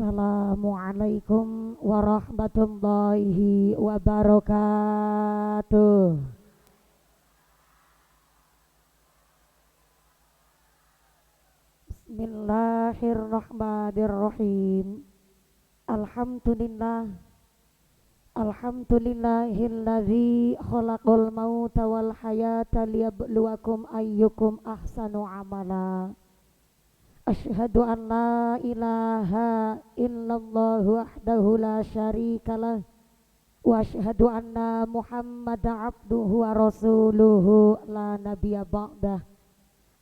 Assalamualaikum warahmatullahi wabarakatuh. Bismillahirrahmanirrahim. Alhamdulillah. Alhamdulillahilladzi khalaqal mauta wal hayata liyabluwakum ayyukum ahsanu amala. Asyhadu an la ilaha illallah wahdahu la syarikalah wa asyhadu anna Muhammadan abduhu wa rasuluhu la nabiyya ba'dah.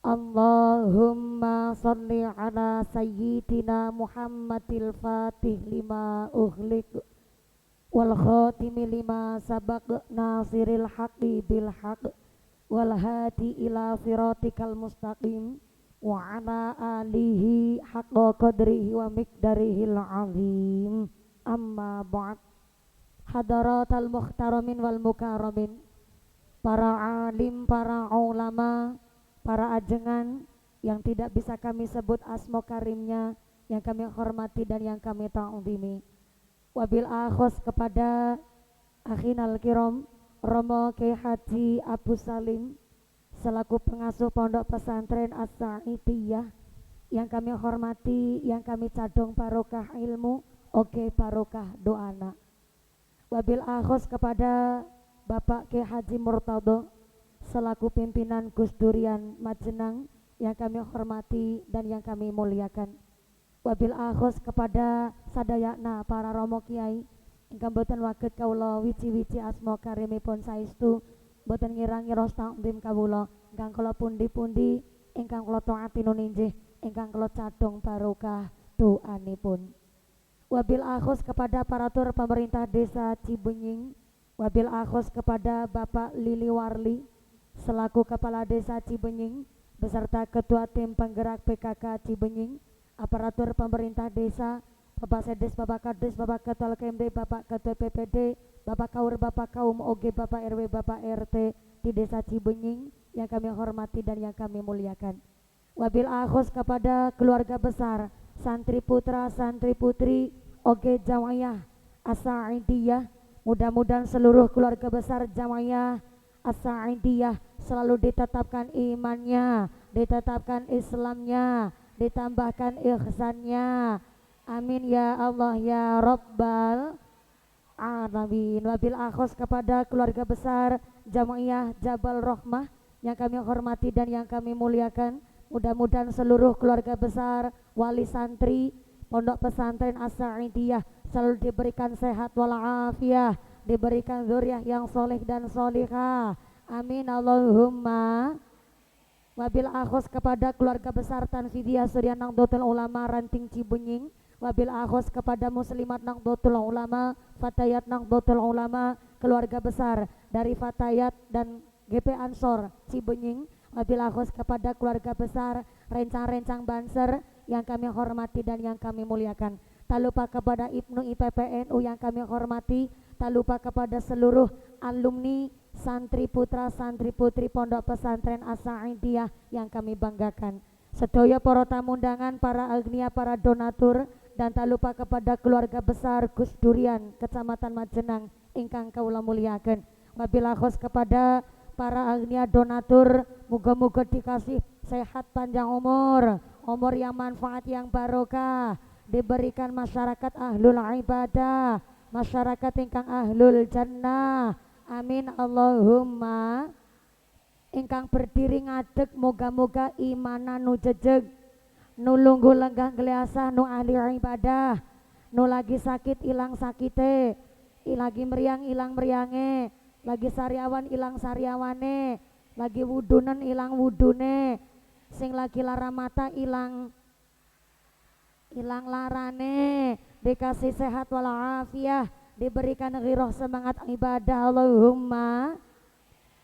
Allahumma salli ala sayyidina Muhammadil fatih lima ughliq wal khatimi lima sabaq nasiril haqqi bil haqq wal hadi ila siratikal mustaqim wa ala alihi haqqa qadrihi wa miqdarihil azim. Amma ba'd. Hadaratal muhtaramin wal mukaramin, para alim, para ulama, para ajengan yang tidak bisa kami sebut asma karimnya, yang kami hormati dan yang kami ta'zimi. Wabil akhos kepada akhinal kiram Romo Kyai Haji Abu Salim selaku pengasuh Pondok Pesantren As-Sa'idiyah, yang kami hormati, yang kami cadung barokah ilmu, oke barokah doana. Wabil akhos kepada Bapak Kyai Haji Murtado selaku pimpinan Gus Durian Majenang, yang kami hormati dan yang kami muliakan. Wabil akhos kepada sadayakna para romo kiai ingkang boten waget kawula wiji-wiji asma karimipun saestu, boten ngira-ngira takdim kawula ingkang kula pundi-pundi, ingkang kula taati nuninjih, ingkang kula cadung barokah doanipun. Wabil akhos kepada aparatur pemerintah desa Cibenying, wabil akhos kepada Bapak Lili Warli selaku Kepala Desa Cibenying beserta Ketua Tim Penggerak PKK Cibenying, aparatur pemerintah desa, Bapak Sedes, Bapak Kades, Bapak Ketua KMD, Bapak Ketua PPD, Bapak Kaur, Bapak Kaum OG, Bapak RW, Bapak RT di Desa Cibenying yang kami hormati dan yang kami muliakan. Wabil akhos kepada keluarga besar santri putra, santri putri OG Jamaiyah As-Sa'idiyah, mudah-mudahan seluruh keluarga besar Jamaiyah As-Sa'idiyah selalu ditetapkan imannya, ditetapkan Islamnya, ditambahkan ihsannya. Amin ya Allah ya Rabbal alamin. Wabil akhos kepada keluarga besar Jamaiyah Jabal Rahmah yang kami hormati dan yang kami muliakan, mudah-mudahan seluruh keluarga besar wali santri Pondok Pesantren As-Sa'idiyah selalu diberikan sehat walafiat, diberikan zuriat yang soleh dan solihah. Amin Allahumma. Wabil akhos kepada keluarga besar Tanfidiyah Surya Nahdlatul Ulama Ranting Cibenying, wabil akhos kepada muslimat Nahdlatul Ulama, fatayat Nahdlatul Ulama, keluarga besar dari fatayat dan GP Ansor Cibenying, wabil akhos kepada keluarga besar rencang-rencang Banser yang kami hormati dan yang kami muliakan. Tak lupa kepada Ibnu IPPNU yang kami hormati, tak lupa kepada seluruh alumni, santri putra, santri putri Pondok Pesantren As-Sa'idiyah yang kami banggakan. Sedaya para tamu undangan, para agnia, para donatur, dan tak lupa kepada keluarga besar Gus Durian Kecamatan Majenang ingkang kawula muliakan. Wabil akhos kepada para agnia donatur, muga-muga dikasih sehat panjang umur, umur yang manfaat yang barokah, diberikan masyarakat ahlul ibadah, masyarakat ingkang ahlul jannah. Amin Allahumma. Ingkang berdiri ngadeg moga-moga imanan nu jejeg, nu lungguh lenggah geliasah, nu ahli ibadah, nu lagi sakit ilang sakite, lagi meriang ilang meriange, lagi sariawan ilang sariawane, lagi wudunen ilang wudune, sing lagi lara mata ilang larane, dikasih sehat walafiat, diberikan ghirah semangat ibadah Allahumma.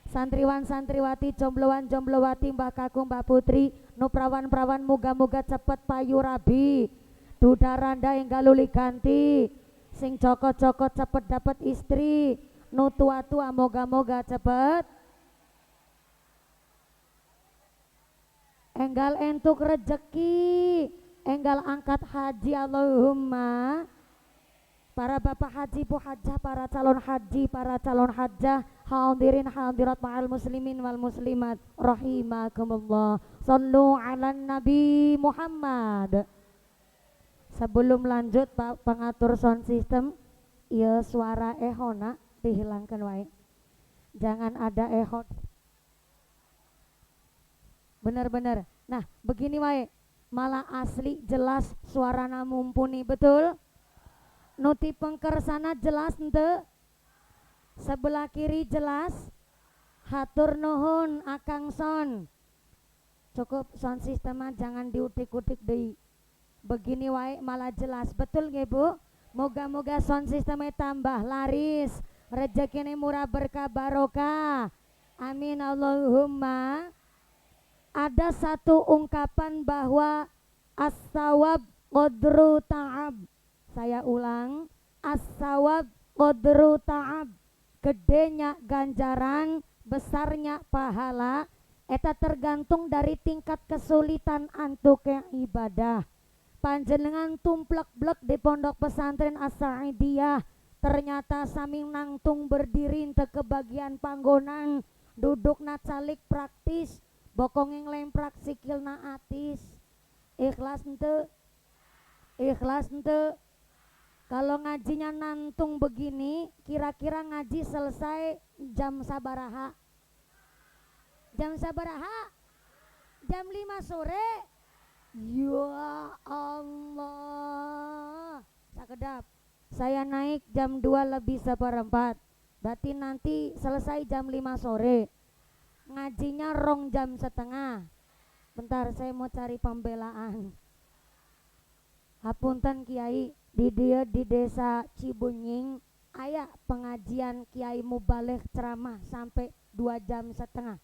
Santriwan santriwati, jombloan jomblowati, mbah kakung mbah putri, nu prawan prawan muga-muga cepet payu rabi, duda randa yang galuli ganti, sing cokot-cokot cepet dapat istri, nu tua-tua moga-moga cepet enggal entuk rejeki, enggal angkat haji Allahumma. Para bapak haji bu hajah, para calon haji, para calon hajah, hadirin hadirat ma'al muslimin wal muslimat rahimakumullah. Sallu ala Nabi Muhammad. Sebelum lanjut Pak pengatur sound system, ya suara ehona dihilangkan wae. Jangan ada eho. Benar-benar. Nah, begini wae. Malah asli jelas suarana mumpuni, betul? Nuti pengkersana jelas ente, sebelah kiri jelas. Hatur nuhun Akang Son. Cukup sound sistema jangan diutik-utik deh. Begini wae malah jelas, betul nggih Bu? Moga-moga sound sistemnya tambah laris, rezekine murah berkah barokah. Amin Allahumma. Ada satu ungkapan bahwa as-sawab qadru ta'ab. Saya ulang, as-sawab qadru ta'ab. Gedenya ganjaran, besarnya pahala, eta tergantung dari tingkat kesulitan antuk yang ibadah. Panjenengan tumplek-blek di pondok pesantren As-Sa'idiyah, ternyata sami nangtung berdiri te kebagian panggonan, duduk na calik praktis, bokongeng lemprak sikilna atis. Ikhlas ente? Ikhlas ente? Kalau ngajinya nantung begini, kira-kira ngaji selesai jam sabaraha? Jam sabaraha? Jam 5 sore? Ya Allah. Sakedap. Saya naik jam 2 lebih seperempat. Berarti nanti selesai jam 5 sore. Ngajinya rong jam setengah. Bentar saya mau cari pembelaan. Hapunten Kiai, di dia di desa Cibunying aya pengajian Kiai Mubalek ceramah sampai 2 jam setengah.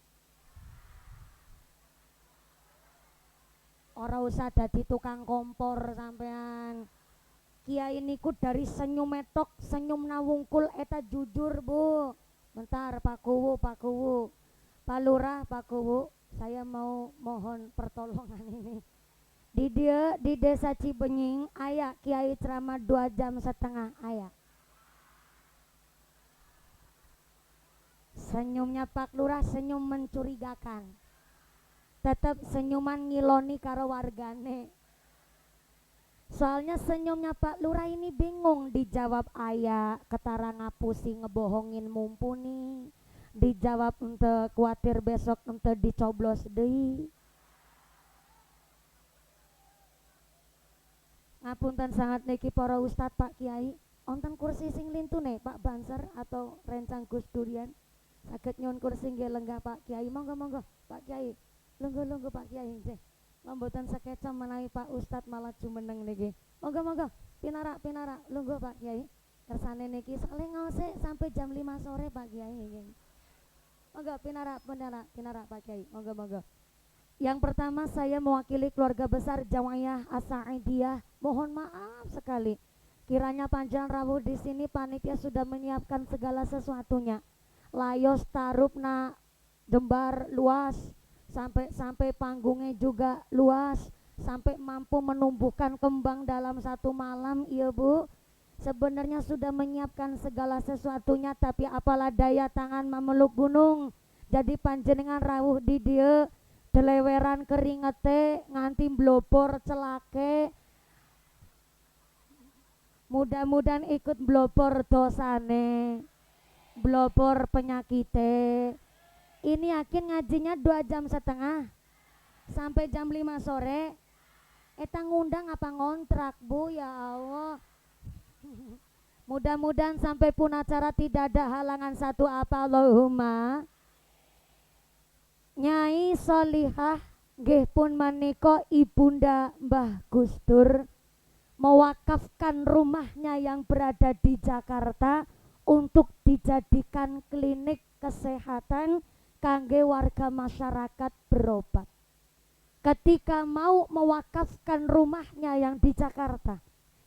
Ora usah dadi tukang kompor sampean. Kiai niku dari senyum metok, senyum nawungkul eta jujur Bu. Bentar Pak Kuwu, Pak Kuwu, Pak Lurah, Pak Kuwu, saya mau mohon pertolongan ini. Di dia di desa Cibenying aya Kiai ceramah 2 jam setengah aya. Senyumnya Pak Lurah senyum mencurigakan. Tetap senyuman ngiloni karo wargane. Soalnya senyumnya Pak Lurah ini bingung dijawab aya, ketara ngapusi ngebohongin mumpuni. Dijawab ente kuatir besok ente dicoblos deui. Ngapunten sangat niki para ustad Pak Kiai, onten kursi sing lintune Pak Banser atau rencang Gus Durian. Saged nyuwun kursi nggih lenggah Pak Kiai, monggo-monggo Pak Kiai. Lungguh-lungguh Pak Kiai nggih. Mboten sakeca menawi Pak Ustad malah jumeneng niki. Monggo-monggo pinarak lungguh Pak Kiai. Kersane niki saling ngose sampai jam 5 sore Pak Kiai nggih. Monggo pinarak Pak Kiai. Monggo-monggo. Yang pertama saya mewakili keluarga besar Jamaah As-Sa'idiyah. Mohon maaf sekali. Kiranya panjang rawuh di sini panitia sudah menyiapkan segala sesuatunya. Layos tarupna jembar luas, sampai panggungnya juga luas, sampai mampu menumbuhkan kembang dalam satu malam. Iya Bu, sebenarnya sudah menyiapkan segala sesuatunya, tapi apalah daya tangan memeluk gunung. Jadi panjenengan rawuh di dia deleweran keringete nganti blopor celake. Mudah-mudahan ikut blopor dosane, blopor penyakite. Ini yakin ngajinya 2 jam setengah sampai jam 5 sore. Eta ngundang apa ngontrak Bu, ya Allah. Mudah-mudahan sampai pun acara tidak ada halangan satu apa Allahumma. Nyai Solihah nggih pun menika ibunda Mbah Gusdur mewakafkan rumahnya yang berada di Jakarta untuk dijadikan klinik kesehatan kangge warga masyarakat berobat. Ketika mau mewakafkan rumahnya yang di Jakarta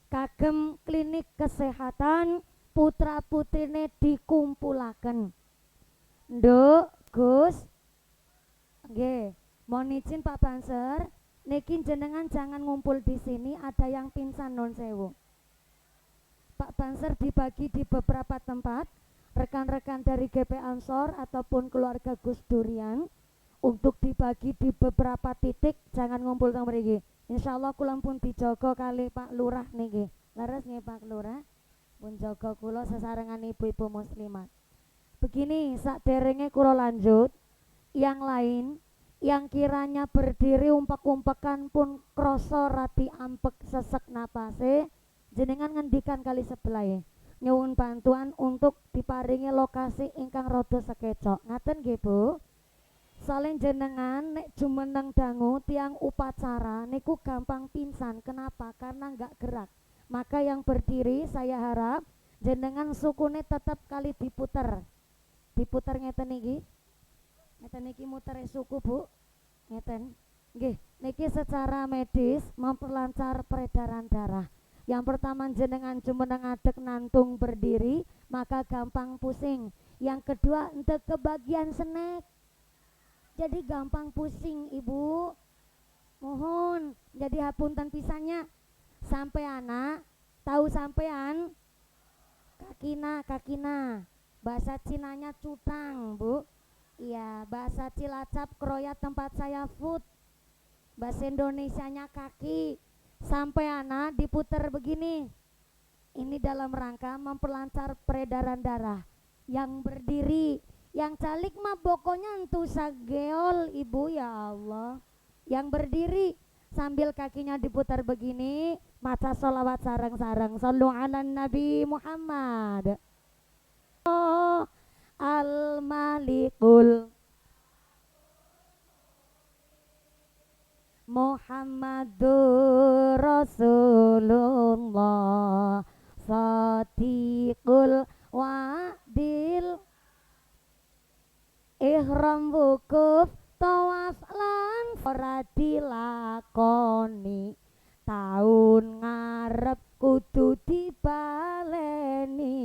kagem klinik kesehatan, putra putrine dikumpulaken. Nduk Gus, nggih, mohon izin Pak Banser, Niki jenengan jangan ngumpul di sini, ada yang pingsan non sewu. Pak Banser dibagi di beberapa tempat, rekan-rekan dari GP Ansor ataupun keluarga Gus Durian untuk dibagi di beberapa titik, jangan ngumpul teng mriki. Insyaallah kula pun dijaga kali Pak Lurah niki. Leres nggih Pak Lurah? Pun jaga kula sesarengan ibu-ibu muslimat. Begini, sakderenge kula lanjut, yang lain yang kiranya berdiri umpek-umpekan pun kroso rati ampek sesek napase, jenengan ngendikan kali sebelah nyuwun bantuan untuk diparingi lokasi ingkang rada sekecok. Ngaten nggih Bu. Soalnya jenengan nek jumeneng dangu tiang upacara niku gampang pingsan. Kenapa? Karena nggak gerak. Maka yang berdiri saya harap jenengan sukune tetap kali diputer. Diputer ngeten iki. Ngeten iki muter suku Bu. Ngeten. Nggih, niki secara medis memperlancar peredaran darah. Yang pertama jenengan jumeneng adek nantung berdiri, maka gampang pusing. Yang kedua untuk kebagian snack. Jadi gampang pusing Ibu. Mohon jadi hapunten pisannya. Sampai anak tahu sampean kakina bahasa Cinanya cutang Bu. Iya, bahasa Cilacap kroya tempat saya food. Bahasa Indonesianya kaki. Sampai anak diputer begini. Ini dalam rangka memperlancar peredaran darah. Yang berdiri, yang calik mah pokoknya entu sageol Ibu, ya Allah. Yang berdiri sambil kakinya diputar begini, maca sholawat sareng-sareng. Shallu ala Nabi Muhammad. Oh, Al-Malikul Muhammadur Rasulullah Sadiqul Wa'dil. Ihram wukuf tawaf lan ora dilakoni, taun ngarep kudu dibaleni.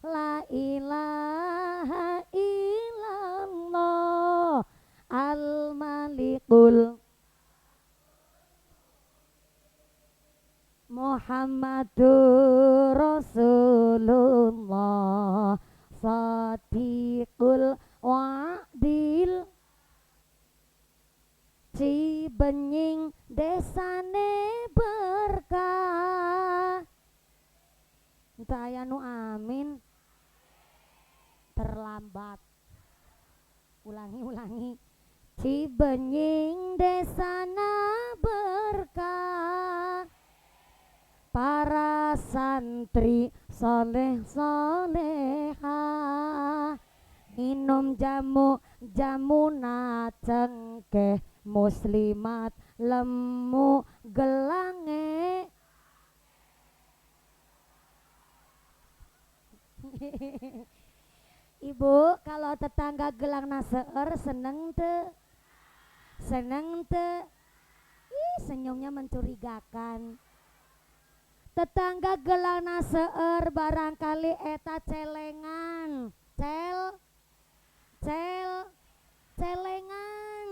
La ilaha illallah Al-Malikul Muhammadur Rasulullah Sadiqul Wa'dil. Cibenying desane berkah. Saya nu amin. Terlambat. Ulangi. Cibenying desana berkah. Para santri soleh soleha minum jamuna cengkeh muslimat lemu gelange. Ibu, kalau tetangga gelang naseer seneng te? Seneng te? Ih, senyumnya mencurigakan. Tetangga gelang naseer barangkali eta celengan. Celengan.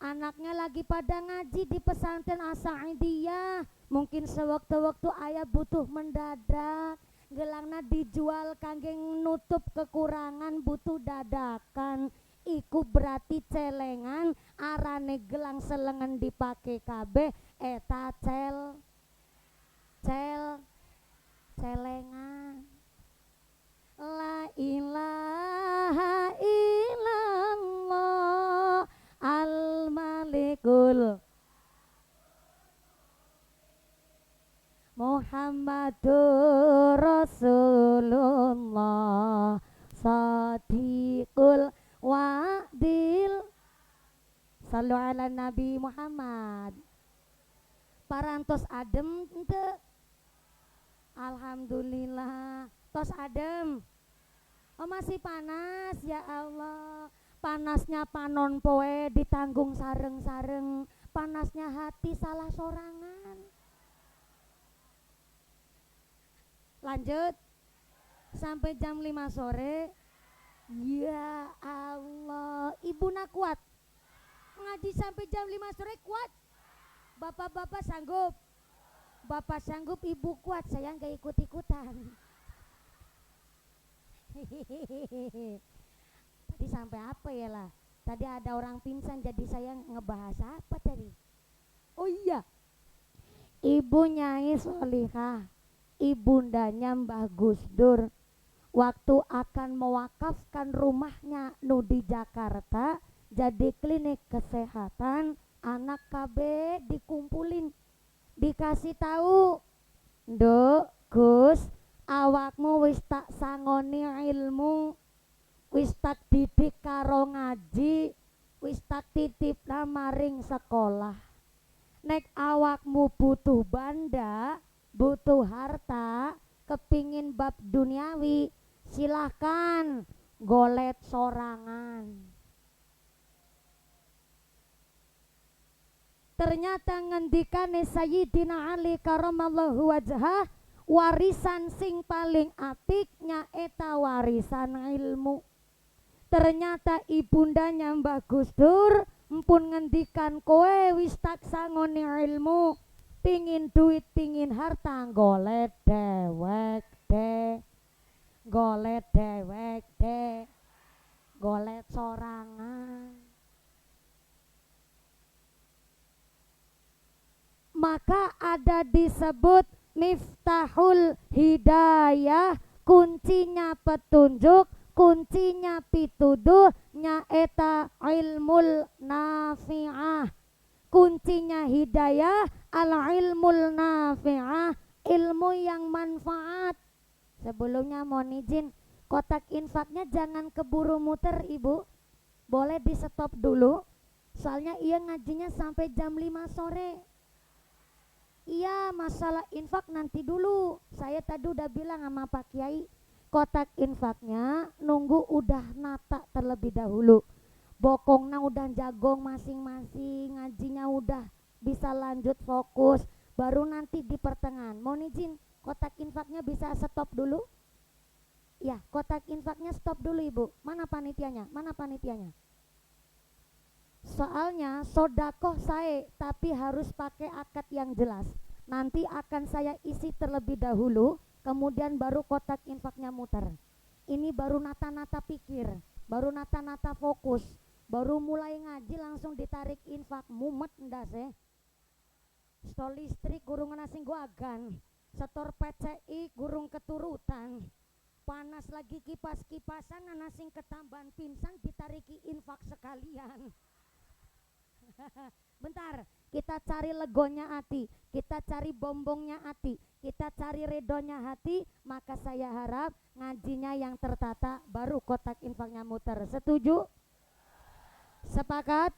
Anaknya lagi pada ngaji di pesantren As-Sa'idiyah. Mungkin sewaktu-waktu ayah butuh mendadak. Gelangna dijual kangge nutup kekurangan butuh dadakan. Iku berarti celengan, arane gelang selengan dipake kabeh eta celengan. La ilaha illallah Al-Malikul Muhammadur Rasulullah Sadiqul Wa'dil. Sallu ala Nabi Muhammad. Parantos adem ente. Alhamdulillah. Tos adem. Oh masih panas ya Allah. Panasnya panon poe ditanggung sareng-sareng. Panasnya hati salah sorangan. Lanjut sampai jam 5 sore. Ya Allah, ibu nak kuat. ngaji sampai jam 5 sore kuat? Bapak-bapak sanggup? Bapak sanggup, ibu kuat, saya nggak ikut-ikutan. Tadi sampai apa ya lah? Tadi ada orang pingsan, jadi saya ngebahas apa tadi? Oh iya, Ibu Nyai Solihah, ibundanya Mbah Gus Dur, waktu akan mewakafkan rumahnya nu di Jakarta jadi klinik kesehatan, anak KB dikumpulin, dikasih tahu, "Nduk, Gus, awakmu wis tak sangoni ilmu, wis tak didik karo ngaji, wis tak titipna maring sekolah. Nek awakmu butuh banda, butuh harta, kepingin bab duniawi, silahkan golet sorangan." Ternyata ngendikane Sayyidina Ali karamallahu wajhah, warisan sing paling apik nyaeta warisan ilmu. Ternyata ibundanya Mbah Gus Dur mpun ngendikan, kowe wis tak sangoni ilmu, pingin duit pingin harta, golet dewek de, golet dewek de, golet sorangan. Maka ada disebut miftahul hidayah, kuncinya petunjuk, kuncinya pituduh nyaeta ilmul nafi'ah. Kuncinya hidayah al ilmul nafi'ah, ilmu yang manfaat. Sebelumnya mohon izin, kotak infaknya jangan keburu muter ibu, boleh di stop dulu, soalnya ia ngajinya sampai jam 5 sore. Iya, masalah infak nanti dulu. Saya tadi udah bilang sama Pak Kiai, kotak infaknya nunggu udah nata terlebih dahulu, bokongnya udah jagong masing-masing, ngajinya udah bisa lanjut fokus, baru nanti di pertengahan. Mohon izin, kotak infaknya bisa stop dulu? Ya, kotak infaknya stop dulu ibu. Mana panitianya? Mana panitianya? Soalnya sodakoh saya, tapi harus pakai akad yang jelas. Nanti akan saya isi terlebih dahulu, kemudian baru kotak infaknya muter. Ini baru nata-nata pikir, baru nata-nata fokus, baru mulai ngaji langsung ditarik infak, mumet ndas Stol listrik gurung nasi guagan, setor PCI gurung keturutan, panas lagi kipas-kipasan, nasi ketambahan pingsan ditariki infak sekalian. Bentar, kita cari legonya hati, kita cari bombongnya hati, kita cari redonya hati, maka saya harap ngajinya yang tertata, baru kotak infaknya muter. Setuju? Sepakat?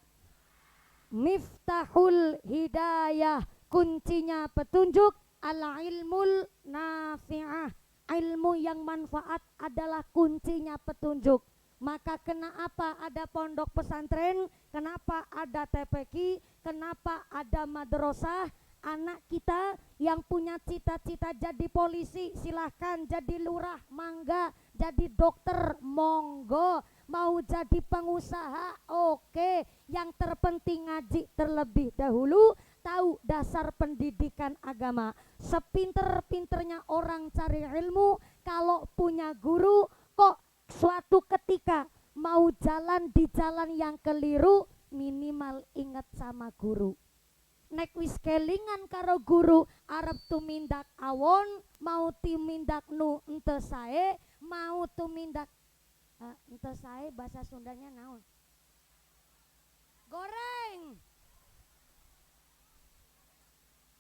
Miftahul hidayah, kuncinya petunjuk, al ilmul nafi'ah, ilmu yang manfaat adalah kuncinya petunjuk. Maka kenapa ada pondok pesantren, kenapa ada TPQ, kenapa ada madrasah? Anak kita yang punya cita-cita jadi polisi, silahkan, jadi lurah, mangga, jadi dokter, monggo, mau jadi pengusaha, oke. Yang terpenting ngaji terlebih dahulu, tahu dasar pendidikan agama. Sepinter-pinternya orang cari ilmu, kalau punya guru, kok suatu ketika mau jalan di jalan yang keliru, minimal ingat sama guru. Nek wis kelingan karo guru, arep tumindak awon, mau tumindak nu ente sae, mau tumindak ente sae bahasa Sundanya naon? Goreng.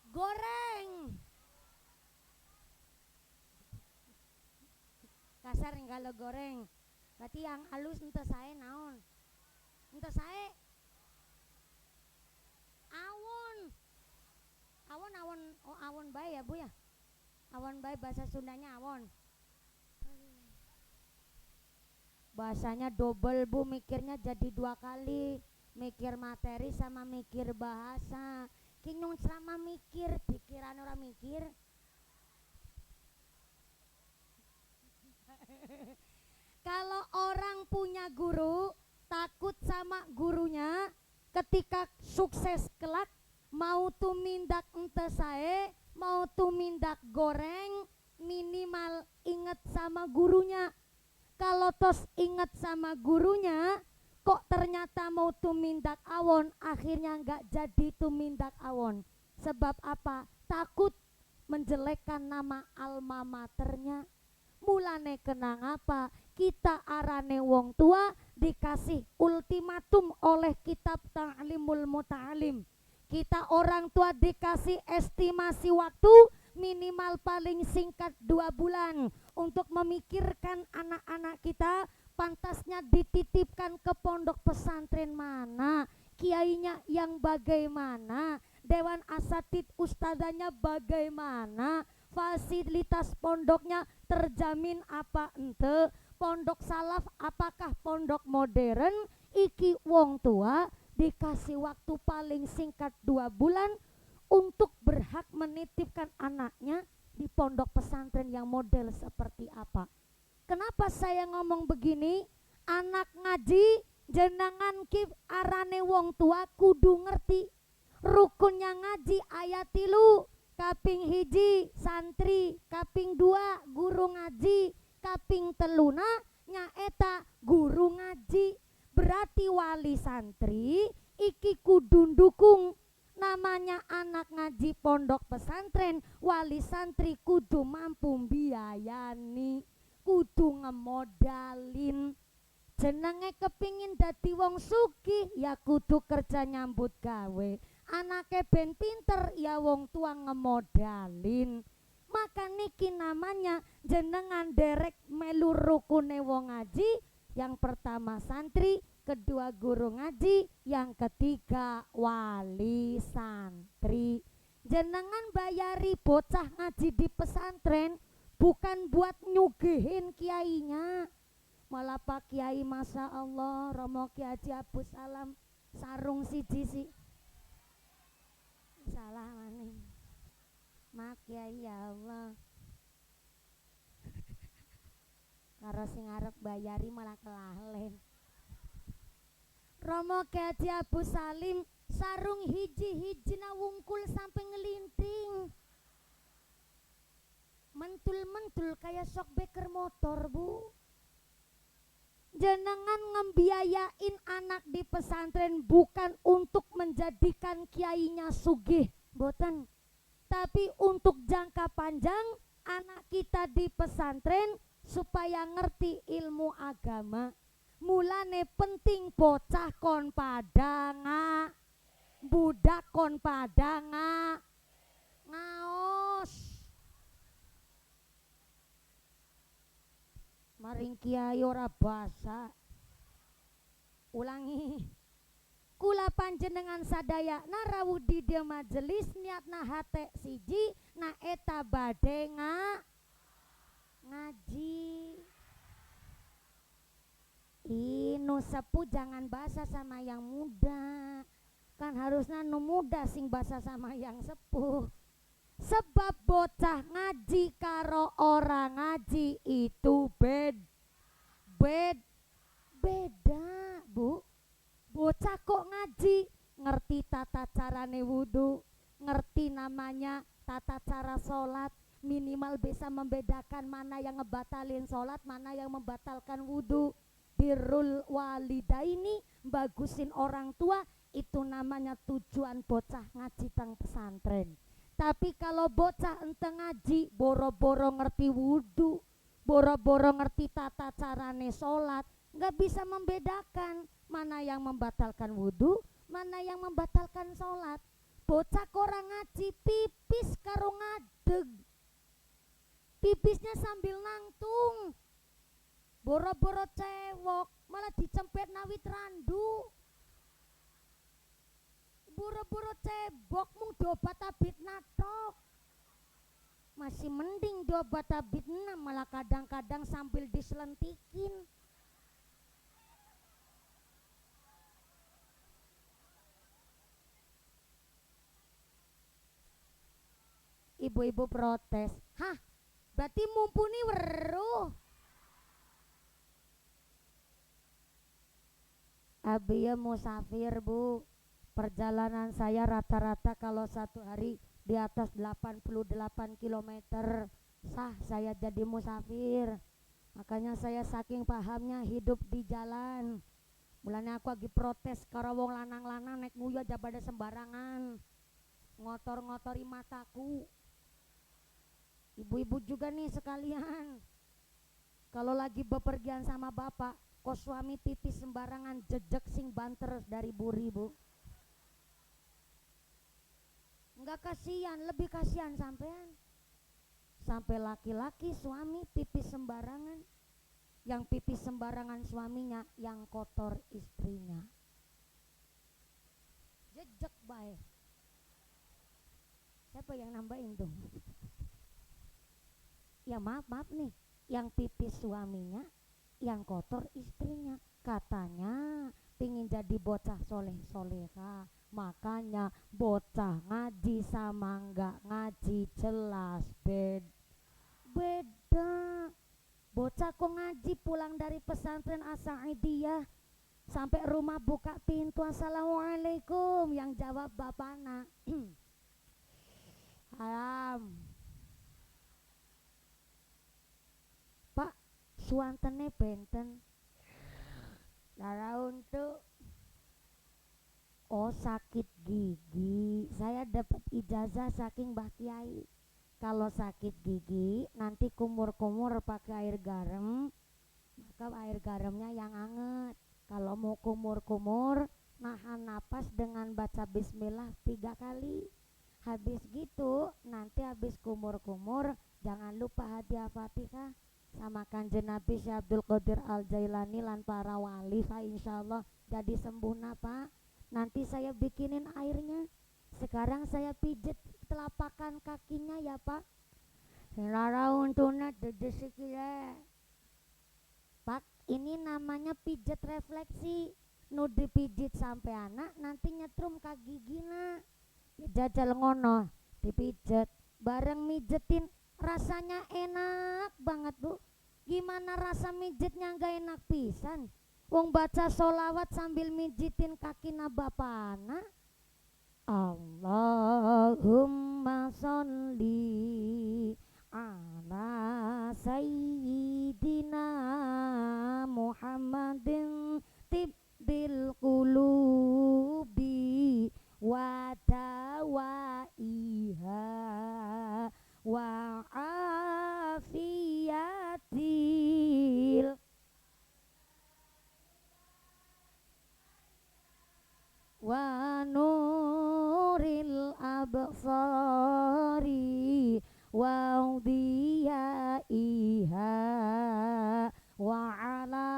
Goreng. Kasar kalau goreng. Berarti yang halus ente sae naon? Ente sae awon. Awon oh awon bae ya Bu ya. Awon bae bahasa Sundanya awon. Bahasanya double Bu, mikirnya jadi 2 kali. Mikir materi sama mikir bahasa. Kinyong selama mikir, pikiran orang mikir. Kalau orang punya guru, takut sama gurunya, ketika sukses kelak mau tumindak ente sae, mau tumindak goreng, minimal inget sama gurunya. Kalau tos inget sama gurunya, kok ternyata mau tumindak awon, akhirnya nggak jadi tumindak awon. Sebab apa? Takut menjelekkan nama alma maternya. Mulane kenang apa? Kita arane wong tua dikasih ultimatum oleh kitab Ta'limul Muta'alim. Kita orang tua dikasih estimasi waktu minimal paling singkat 2 bulan untuk memikirkan anak-anak kita pantasnya dititipkan ke pondok pesantren mana, kiainya yang bagaimana, dewan asatid ustazanya bagaimana, fasilitas pondoknya terjamin apa ente, pondok salaf apakah pondok modern. Iki wong tua dikasih waktu paling singkat 2 bulan untuk berhak menitipkan anaknya di pondok pesantren yang model seperti apa. Kenapa saya ngomong begini? Anak ngaji jenengan ki arane wong tua kudu ngerti rukunnya ngaji ayat 3, kaping 1 santri, kaping 2 guru ngaji, kaping 3 nyaeta guru ngaji. Berarti wali santri iki kudu dukung. Namanya anak ngaji pondok pesantren, wali santri kudu mampu biayani, kudu ngemodalin. Jenenge kepingin dadi wong sugih ya kudu kerja nyambut gawe. Anake ben pinter ya wong tua ngemodalin. Maka niki namanya jenengan derek melu rukune wong ngaji. Yang pertama santri, kedua guru ngaji, yang ketiga wali santri. Jenengan bayari bocah ngaji di pesantren bukan buat nyugihin kiainya. Malah Pak Kiai Masya Allah, Romo Ki Haji Abu Salam sarung siji si salah maning. Mak Kiai ya Allah. Karo sing arep bayari malah kelalen. Romo Ki Haji Abu Salim sarung hiji-hijina wungkul sampai ngelinting. Mentul-mentul kayak shock breaker motor, Bu. Jenengan ngembiayain anak di pesantren bukan untuk menjadikan kiainya sugih, boten. Tapi untuk jangka panjang anak kita di pesantren supaya ngerti ilmu agama. Mulane penting bocah kon padanga, budak kon padanga, ngaos. Maring kiai ora basa. Ulangi. Kula panjenengan sadaya narawuh di dia majelis niatna hate siji na eta bade ngaji. Nu sepuh jangan bahasa sama yang muda. Kan harusnya nu muda sing bahasa sama yang sepuh. Sebab bocah ngaji karo orang ngaji itu beda, Bu. Bocah kok ngaji ngerti tata carane wudu, ngerti namanya tata cara sholat, minimal bisa membedakan mana yang ngebatalin sholat, mana yang membatalkan wudu. Birrul walidaini, bagusin orang tua, itu namanya tujuan bocah ngaji teng pesantren. Tapi kalau bocah ente ngaji boro-boro ngerti wudu, boro-boro ngerti tata carane sholat, nggak bisa membedakan mana yang membatalkan wudu, mana yang membatalkan sholat. Bocah korang ngaji pipis karo ngadeg, pipisnya sambil nangtung, boro-boro cewok malah dicempet nawit randu. Buru-buru cebok mung dobat abit natok. Masih mending dobat abit malah kadang-kadang sambil diselentikin. Ibu-ibu protes. Hah, berarti mumpuni weruh. Abi ya musafir, Bu. Perjalanan saya rata-rata kalau satu hari di atas 88 kilometer. Sah saya jadi musafir. Makanya saya saking pahamnya hidup di jalan. Mulanya aku lagi protes karo wong lanang-lanang naik nguyu aja pada sembarangan. Ngotor-ngotori mataku. Ibu-ibu juga nih sekalian. Kalau lagi bepergian sama bapak, kok suami pipis sembarangan jejak sing banter dari buri, Bu. Enggak kasihan, lebih kasihan sampean. Sampai laki-laki suami pipis sembarangan. Yang pipis sembarangan suaminya, yang kotor istrinya. Jejak baik. Siapa yang nambahin tuh? Ya maaf nih. Yang pipis suaminya, yang kotor istrinya. Katanya pingin jadi bocah soleh-soleha. Makanya bocah ngaji sama enggak ngaji jelas beda. Bocah kok ngaji pulang dari pesantren As-Sa'idiyah sampai rumah buka pintu, assalamualaikum, yang jawab bapakna haram. Pak, suantene benten darah untuk oh sakit gigi. Saya dapat ijazah saking Mbah Kiai. Kalau sakit gigi nanti kumur-kumur pakai air garam, maka air garamnya yang anget. Kalau mau kumur-kumur, nahan napas dengan baca bismillah 3 kali. Habis gitu, nanti habis kumur-kumur jangan lupa hadiah Fatihah sama Kanjeng Nabi Syekh Abdul Qadir Al Jailani lan para wali, fa insyaallah jadi sembuh Pak. Nanti saya bikinin airnya. Sekarang saya pijet telapakan kakinya ya Pak. Rara untuna dedesikile. Pak, ini namanya pijet refleksi. Nu dipijit sampai anak nanti nyetrum ka gigina. Jajal ngono, dipijet bareng mijetin rasanya enak banget Bu. Gimana rasa mijetnya gak enak pisan? Wong baca sholawat sambil mijitin kakina bapana. Allahumma sholli ala sayyidina Muhammadin tibbil qulubi wa dawaiha wa afiyatil wa nuril absari wa udiyaiha wa ala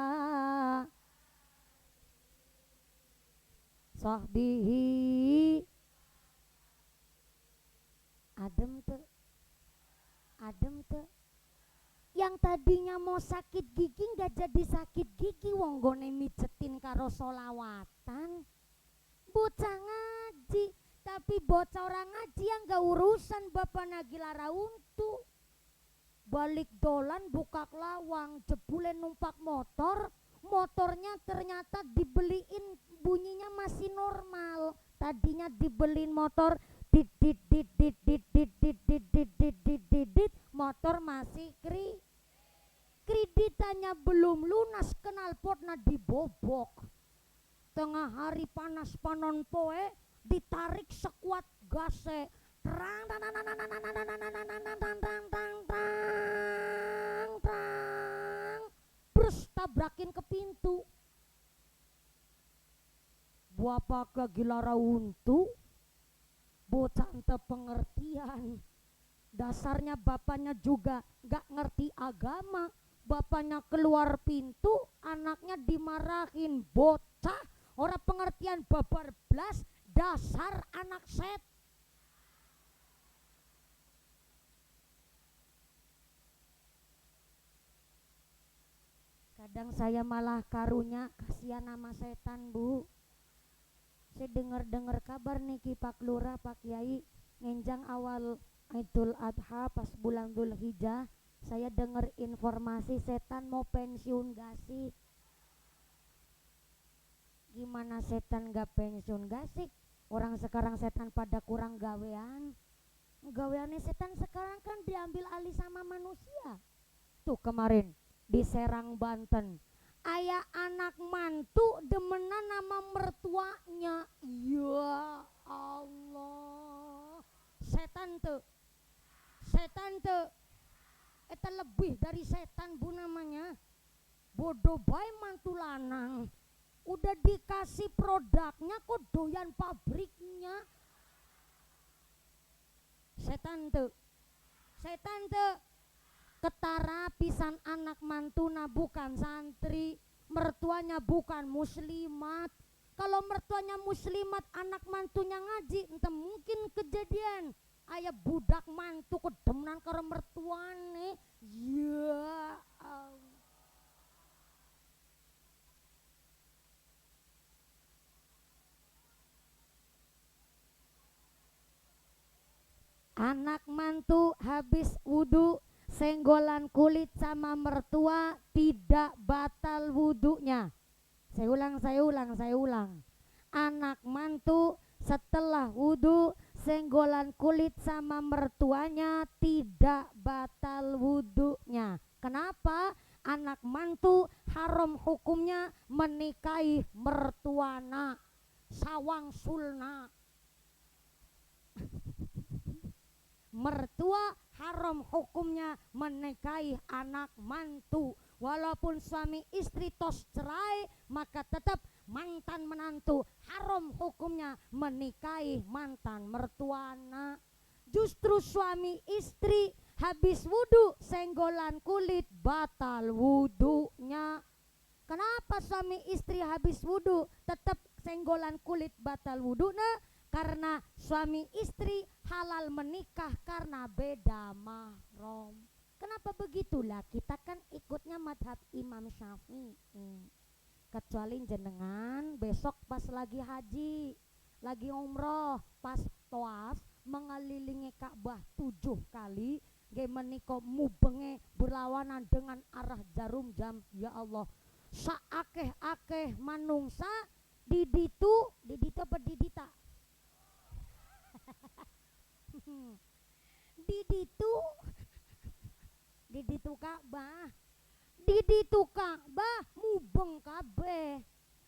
sahbihi. Adem tuh yang tadinya mau sakit gigi nggak jadi sakit gigi wong gone mijetin karo solawatan. Bocah ngaji, tapi bocah orang ngaji yang gak urusan bapak nagilara untuk balik dolan buka lawang jebule numpak motornya ternyata dibeliin bunyinya masih normal. Tadinya dibeliin motor dit motor masih kreditannya belum lunas, knalpotnya dibobok. Tengah hari panas panon poe ditarik sekuat gase terang terus tabrakin ke pintu. Buapa kegilara untu bocah ente pengertian. Dasarnya bapaknya juga gak ngerti agama. Bapaknya keluar pintu, anaknya dimarahin. Bocah orang pengertian babar blas, dasar anak set. Kadang saya malah karunya kasihan nama setan Bu. Saya dengar kabar nih Ki Pak Lurah Pak Kiai ngenjang awal Idul Adha pas bulan Dzulhijjah, saya dengar informasi setan mau pensiun gak sih? Gimana setan gak pensiun gak sih? Orang sekarang setan pada kurang gawean. Gaweannya setan sekarang kan diambil alih sama manusia. Tuh kemarin di Serang Banten, ayah anak mantu demenan nama mertuanya. Ya Allah, setan tuh eta lebih dari setan bu namanya. Bodoh bae mantu lanang, udah dikasih produknya kok doyan pabriknya. Setan tuh ketara pisan anak mantuna bukan santri, mertuanya bukan muslimat. Kalau mertuanya muslimat, anak mantunya ngaji, ente mungkin kejadian ayah budak mantu kedemenan karo mertuane. Ya Allah. Anak mantu habis wudhu senggolan kulit sama mertua tidak batal wudhunya. Saya ulang. Anak mantu setelah wudhu senggolan kulit sama mertuanya tidak batal wudhunya. Kenapa? Anak mantu haram hukumnya menikahi mertuana, sawang sulna. Mertua haram hukumnya menikahi anak mantu. Walaupun suami istri tos cerai, maka tetap mantan menantu haram hukumnya menikahi mantan mertuana. Justru suami istri habis wudhu senggolan kulit batal wudhunya. Kenapa suami istri habis wudhu tetap senggolan kulit batal wudhunya? Karena suami istri halal menikah karena beda mahram. Kenapa begitulah? Kita kan ikutnya madhab Imam Syafi'i. Kecuali jenengan besok pas lagi haji, lagi umroh, pas toaf mengelilingi Ka'bah 7 kali, ge meniko mubenge berlawanan dengan arah jarum jam. Ya Allah, saakeh-akeh manungsa diditu apa didita? diditu Ka'bah mubeng kabeh.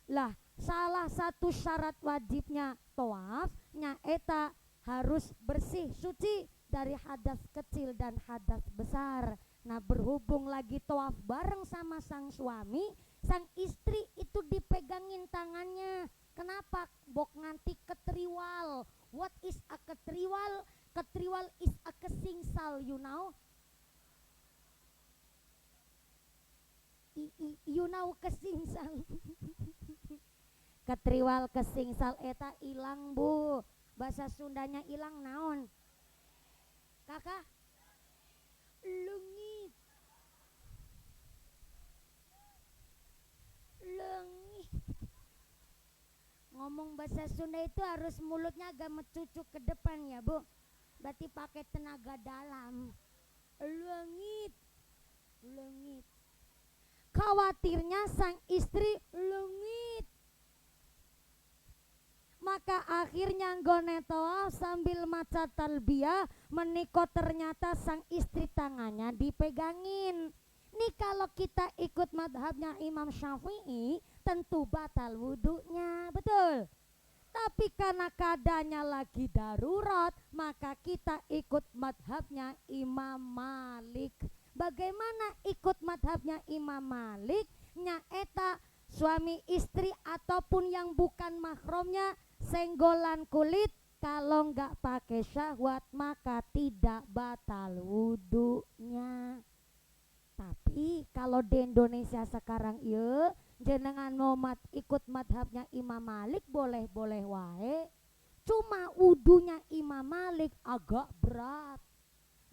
Lah salah satu syarat wajibnya tawaf nyaeta harus bersih suci dari hadas kecil dan hadas besar. Nah berhubung lagi tawaf bareng sama sang suami, sang istri itu dipegangin tangannya. Kenapa? Bok nganti ketriwal. What is a ketriwal? Ketriwal is a kesingsal, you know? You know kesingsal. Ketriwal kesingsal eta ilang bu. Bahasa Sundanya ilang naon? Kakak? Lengit. Ngomong bahasa Sunda itu harus mulutnya agak mencucuk ke depan ya bu. Berarti pakai tenaga dalam. Lengit. Khawatirnya sang istri lengit. Maka akhirnya nggone tawaf sambil maca talbiyah, meniko ternyata sang istri tangannya dipegangin. Nih kalau kita ikut madhabnya Imam Syafi'i tentu batal wudhunya, betul. Tapi karena keadaannya lagi darurat, maka kita ikut madhabnya Imam Malik. Bagaimana ikut madhabnya Imam Malik? Nyaeta suami istri ataupun yang bukan mahramnya senggolan kulit kalau nggak pakai syahwat maka tidak batal wudhunya. Tapi kalau di Indonesia sekarang ya jenengan mau ikut madhabnya Imam Malik boleh-boleh wae. Cuma wudhunya Imam Malik agak berat.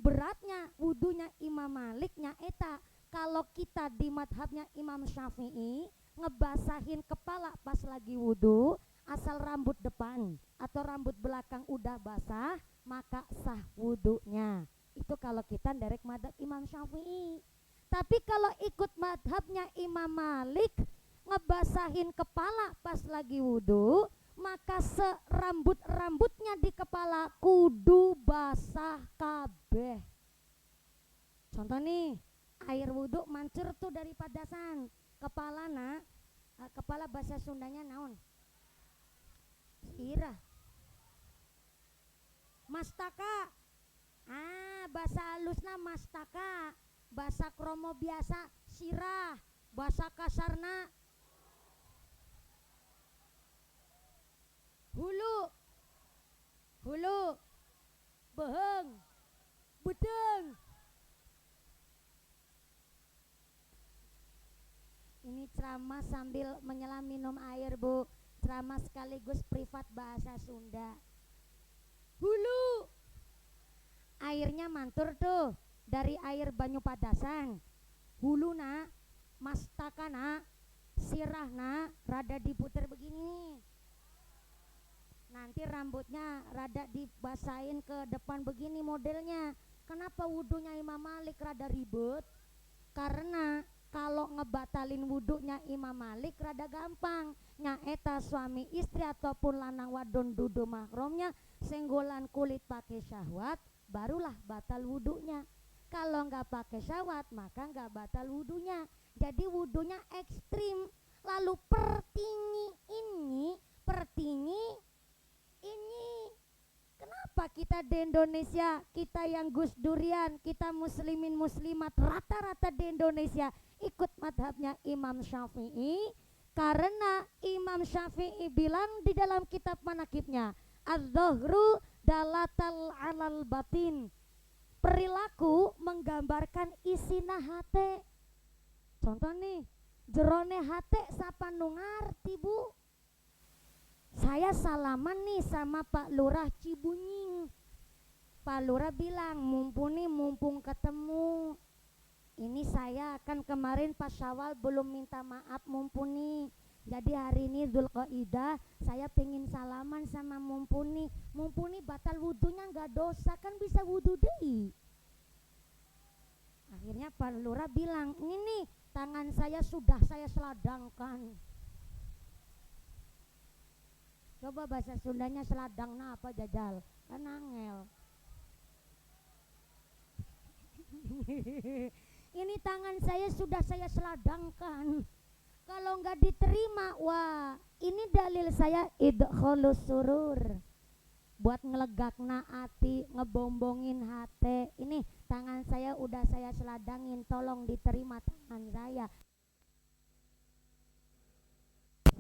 Beratnya wudhunya Imam Malik nyaeta kalau kita di madhabnya Imam Syafi'i ngebasahin kepala pas lagi wudhu, asal rambut depan atau rambut belakang udah basah maka sah wudhunya. Itu kalau kita derek madhab Imam Syafi'i. Tapi kalau ikut madhabnya Imam Malik ngebasahin kepala pas lagi wudhu, maka serambut-rambutnya di kepala kudu basah kabeh. Contoh nih, air wudhu mancur tuh dari padasan kepala kepala bahasa Sundanya naon? Sirah. Mastaka. Bahasa halusna mastaka. Bahasa kromo biasa sirah. Bahasa kasarna hulu. Beheng. Bedeng. Ini ceramah sambil menyelam minum air, Bu. Ceramah sekaligus privat bahasa Sunda. Hulu. Airnya mantur tuh dari air banyu padasan. Huluna, mastakana, sirahna rada diputer begini nih. Nanti rambutnya rada dibasahin ke depan begini modelnya. Kenapa wudunya Imam Malik rada ribet? Karena kalau ngebatalin wudhunya Imam Malik rada gampang. Nyaeta suami istri ataupun lanang wadon dudu mahromnya senggolan kulit pakai syahwat, barulah batal wudhunya. Kalau nggak pakai syahwat maka nggak batal wudhunya. Jadi wudhunya ekstrim. Lalu pertingi ini kenapa kita di Indonesia, kita yang Gus Durian, kita muslimin muslimat rata-rata di Indonesia ikut madhabnya Imam Syafi'i? Karena Imam Syafi'i bilang di dalam kitab manakibnya, az-zahru dalatal alal batin, perilaku menggambarkan isina hate. Contoh nih, jerone hate sapa nu ngarti, Bu? Saya salaman nih sama Pak Lurah Cibunying. Pak Lurah bilang, mumpung ketemu. Ini saya kan kemarin pas Syawal belum minta maaf mumpuni. Jadi hari ini Dzulqaidah saya pengen salaman sama mumpuni. Mumpuni batal wudhunya nggak dosa, kan bisa wudhu deh. Akhirnya Pak Lurah bilang, ini nih tangan saya sudah saya seladangkan. Coba bahasa Sundanya seladang apa jajal? Kan angel. Ini tangan saya sudah saya seladangkan. Kalau nggak diterima, wah ini dalil saya idkhalus surur. Buat ngelegakna hati, ngebombongin hati. Ini tangan saya udah saya seladangin, tolong diterima tangan saya.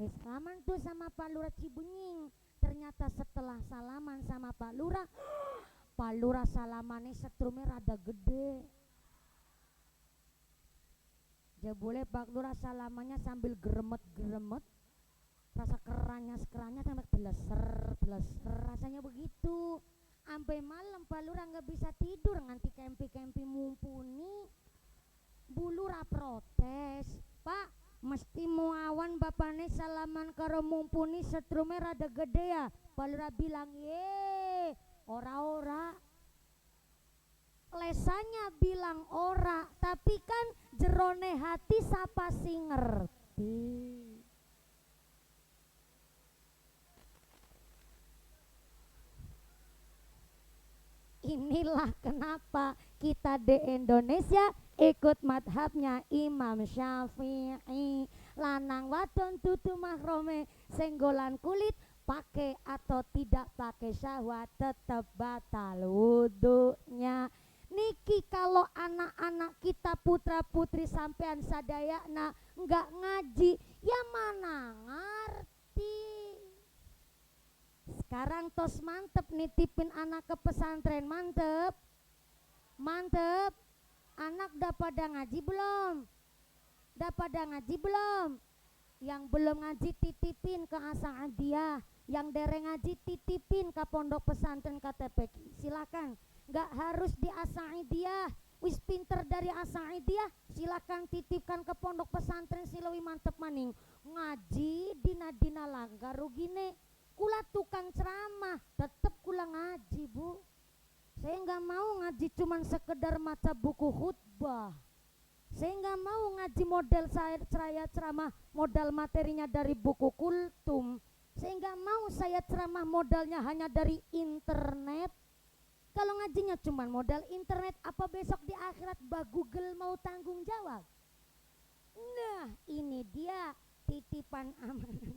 Salaman tuh sama Pak Lurah Cibunying. Ternyata setelah salaman sama Pak Lurah salamannya setrumnya rada gede. Jebule Pak Lurah salamannya sambil geremet-geremet, rasa kerannya sampai beleser, rasanya begitu. Sampai malam Pak Lurah nggak bisa tidur, nganti kempi mumpuni. Bu Lurah protes, Pak mesti muawan bapane salaman karo mumpuni setrume rada gede ya. Pak Lurah bilang, ye ora lesanya bilang ora, tapi kan jerone hati sapa sing ngerti. Inilah kenapa kita di Indonesia ikut madhabnya Imam Syafi'i. Lanang wadon tutu mahrome senggolan kulit, pakai atau tidak pakai syahwat tetap batal wudunya. Niki kalau anak-anak kita putra putri sampean sadayana nggak ngaji, ya mana ngerti. Sekarang tos mantep nitipin anak ke pesantren, mantep. Anak udah pada ngaji belum? Yang belum ngaji titipin ke Asa'adiyah, yang dereng ngaji titipin ke pondok pesantren KTP. Silakan, nggak harus di Asa'adiyah. Wis pinter dari Asa'adiyah, silakan titipkan ke pondok pesantren Silawi mantep maning. Ngaji dina langgar rugine. Kula tukang ceramah, tetep kula ngaji, Bu. Saya nggak mau ngaji cuman sekedar maca buku khutbah. Saya nggak mau ngaji model saya ceramah modal materinya dari buku kultum. Saya nggak mau ceramah modalnya hanya dari internet, kalau ngajinya cuma modal internet, apa besok di akhirat Mbak Google mau tanggung jawab? Nah, ini dia titipan amanah.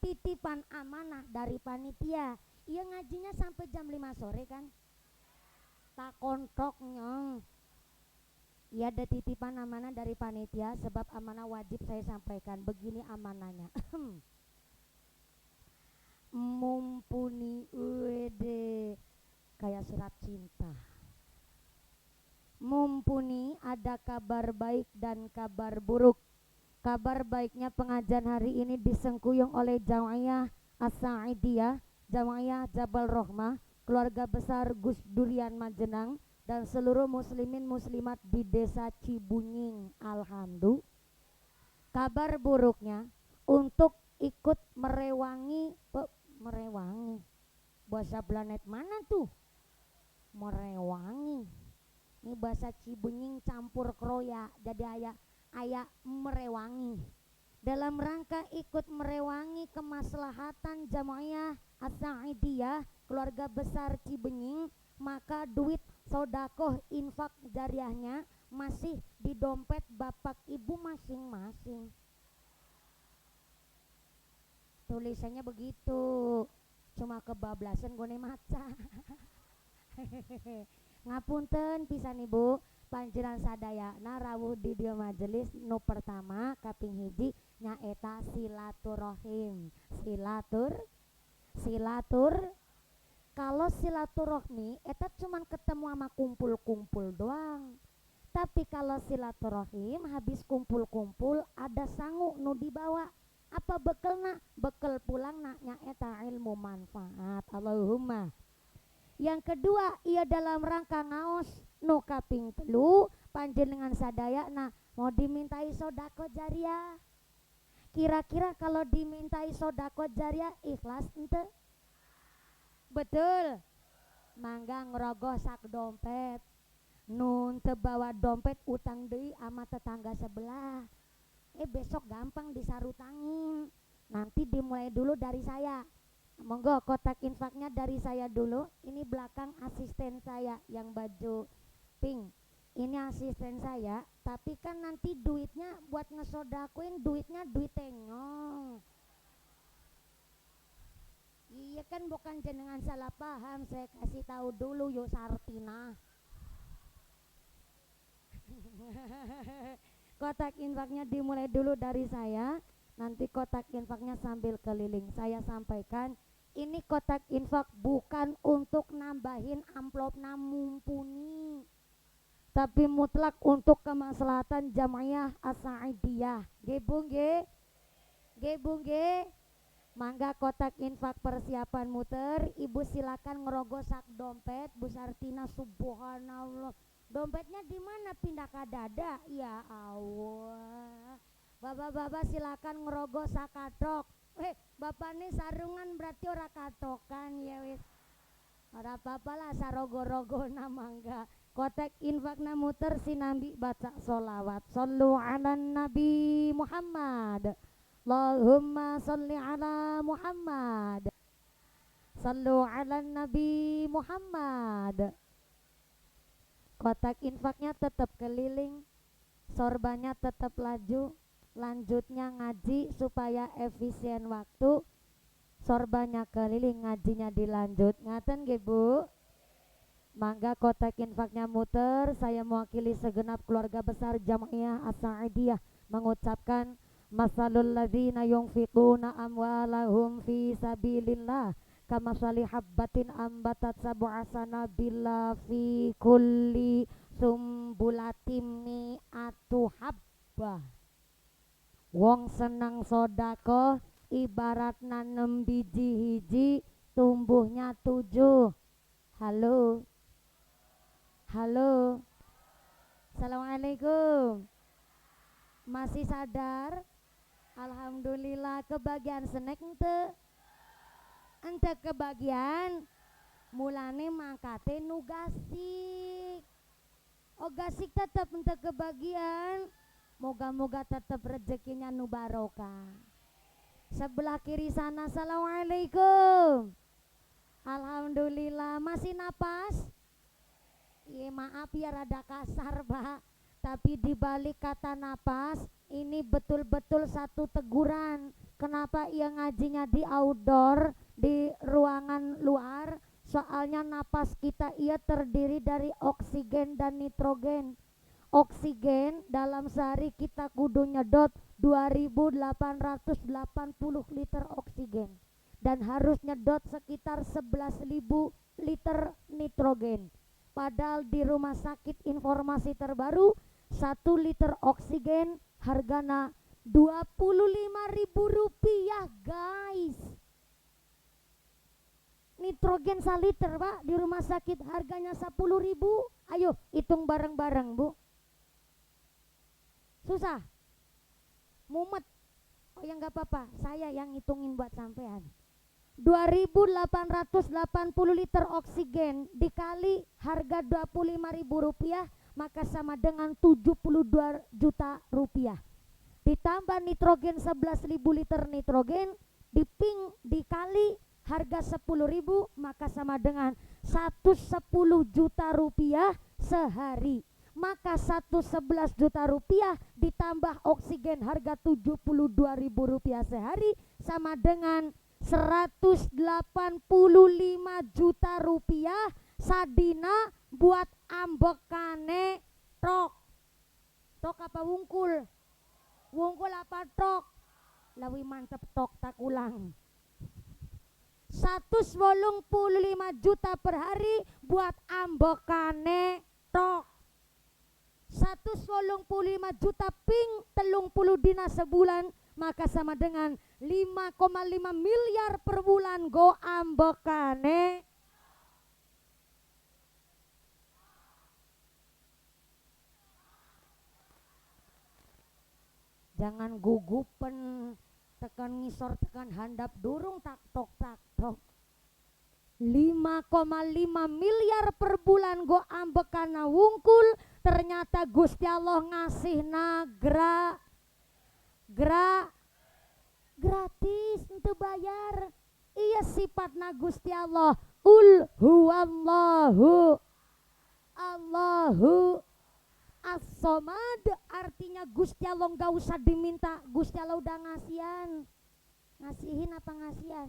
Titipan amanah dari panitia. Iya ngajinya sampai jam 5 sore kan? Tak kontoknya. Iya ada titipan amanah dari panitia, sebab amanah wajib saya sampaikan. Begini amanahnya. Mumpuni uede kayak surat cinta. Mumpuni ada kabar baik dan kabar buruk. Kabar baiknya pengajian hari ini disengkuyung oleh Jamaah As-Sa'idiyah, Jamaah Jabal Rohmah, keluarga besar Gus Durian Majenang, dan seluruh muslimin muslimat di desa Cibunying. Alhamdulillah. Kabar buruknya untuk ikut merewangi bahasa planet mana tuh? Merewangi. Ini bahasa Cibunying campur kroya, jadi ayah merewangi. Dalam rangka ikut merewangi kemaslahatan Jamaah As-Sa'idiyah keluarga besar Cibenying, maka duit sodakoh infak jariahnya masih di dompet bapak ibu masing-masing. Tulisannya begitu, cuma kebablasan gue maca. Ngapunten pisan ibu, panjenengan sadayana rawuh di dieu majelis nu pertama kaping hiji nyaeta silaturahim. Silatur kalau silaturahmi eta cuman ketemu sama kumpul-kumpul doang. Tapi kalau silaturahim habis kumpul-kumpul ada sangu nu dibawa. Apa bekelna? Bekel pulangna nyaeta ilmu manfaat. Allahumma. Yang kedua, ia dalam rangka ngaos nu kaping telu panjenengan sadayana mau dimintai sodako jariah. Kira-kira kalau dimintai sodako jariah ikhlas ente? Betul. Mangga ngerogoh sak dompet. Nun tebawa dompet utang deui ama tetangga sebelah. Besok gampang disarutangin. Nanti dimulai dulu dari saya. Monggo kotak infaknya dari saya dulu. Ini belakang asisten saya yang baju pink. Ini asisten saya. Tapi kan nanti duitnya buat ngesodakuin, duitnya duit tenyong. Iya kan bukan jenengan salah paham. Saya kasih tahu dulu yo Sartina. Kotak infaknya dimulai dulu dari saya. Nanti kotak infaknya sambil keliling. Saya sampaikan, ini kotak infak bukan untuk nambahin amplop mumpuni, tapi mutlak untuk kemaslahatan Jamaah As-Sa'idiyah. Gebung ge, gebung ge. Mangga kotak infak persiapan muter. Ibu silakan ngerogoh sak dompet. Bu Sartina subhanallah. Dompetnya di mana pindah ke dada? Ya Allah. Bapak-bapak silakan ngerogoh sakatok. Bapak nih sarungan berarti ora katokan ya wis. Ora apa-apa lah sarogo-rogo mangga. Kotak infakna muter sinambi baca sholawat. Sallu ala Nabi Muhammad. Allahumma salli ala Muhammad. Sallu ala Nabi Muhammad. Kotak infaknya tetap keliling, sorbannya tetap laju, lanjutnya ngaji supaya efisien waktu. Sorbannya keliling, ngajinya dilanjut. Ngaten nggih Bu? Mangga kotak infaknya muter. Saya mewakili segenap keluarga besar Jamaah As-Sa'idiyah mengucapkan masalul ladzina yunfiquna amwalahum fi sabilillah kama sali habbatin ambatat sab'a sanabila fi kulli sumbulatim mi'atu habbah. Wong senang sodako ibarat nanem biji hiji tumbuhnya 7. Halo, halo, assalamualaikum. Masih sadar? Alhamdulillah. Kebagian snack ente kebagian mulane mangkate nu gasik. Oh gasik tetap ente kebagian. Moga-moga tetap rezekinya nu barokah. Sebelah kiri sana. Assalamualaikum. Alhamdulillah. Masih napas? Iya, maaf ya rada kasar Pak, tapi dibalik kata napas ini betul-betul satu teguran. Kenapa ia ngajinya di outdoor, di ruangan luar? Soalnya napas kita ia terdiri dari oksigen dan nitrogen. Oksigen dalam sehari kita kudu nyedot 2880 liter oksigen dan harus nyedot sekitar 11.000 liter nitrogen. Padahal di rumah sakit informasi terbaru 1 liter oksigen hargana 25.000 rupiah guys. Nitrogen 1 liter Pak di rumah sakit harganya 10.000. Ayo hitung bareng-bareng Bu. Susah? Mumet? Oh ya nggak apa-apa, saya yang hitungin buat sampean. 2880 liter oksigen dikali harga 25.000 rupiah maka sama dengan 72 juta rupiah. Ditambah nitrogen 11.000 liter nitrogen dikali harga 10.000 maka sama dengan 110 juta rupiah sehari. Maka 111 juta rupiah ditambah oksigen harga 72.000 rupiah sehari sama dengan 185 juta rupiah sadina buat ambekane tok. Tok apa wungkul? Wungkul apa tok? Lawi mantep tok tak ulang. 185 juta per hari buat ambekane tok. 185 juta ping 30 dina sebulan maka sama dengan 5,5 miliar per bulan go ambekane. Jangan gugupen, tekan ngisor tekan handap durung tak tok. 5,5 miliar per bulan go ambekana wungkul. Ternyata Gusti Allah ngasih gratis untuk bayar. Iya sifatna Gusti Allah. Huwallahu Allahu as-somad, artinya Gusti Allah gak usah diminta, Gusti Allah udah ngasihan. Ngasihin apa ngasihan?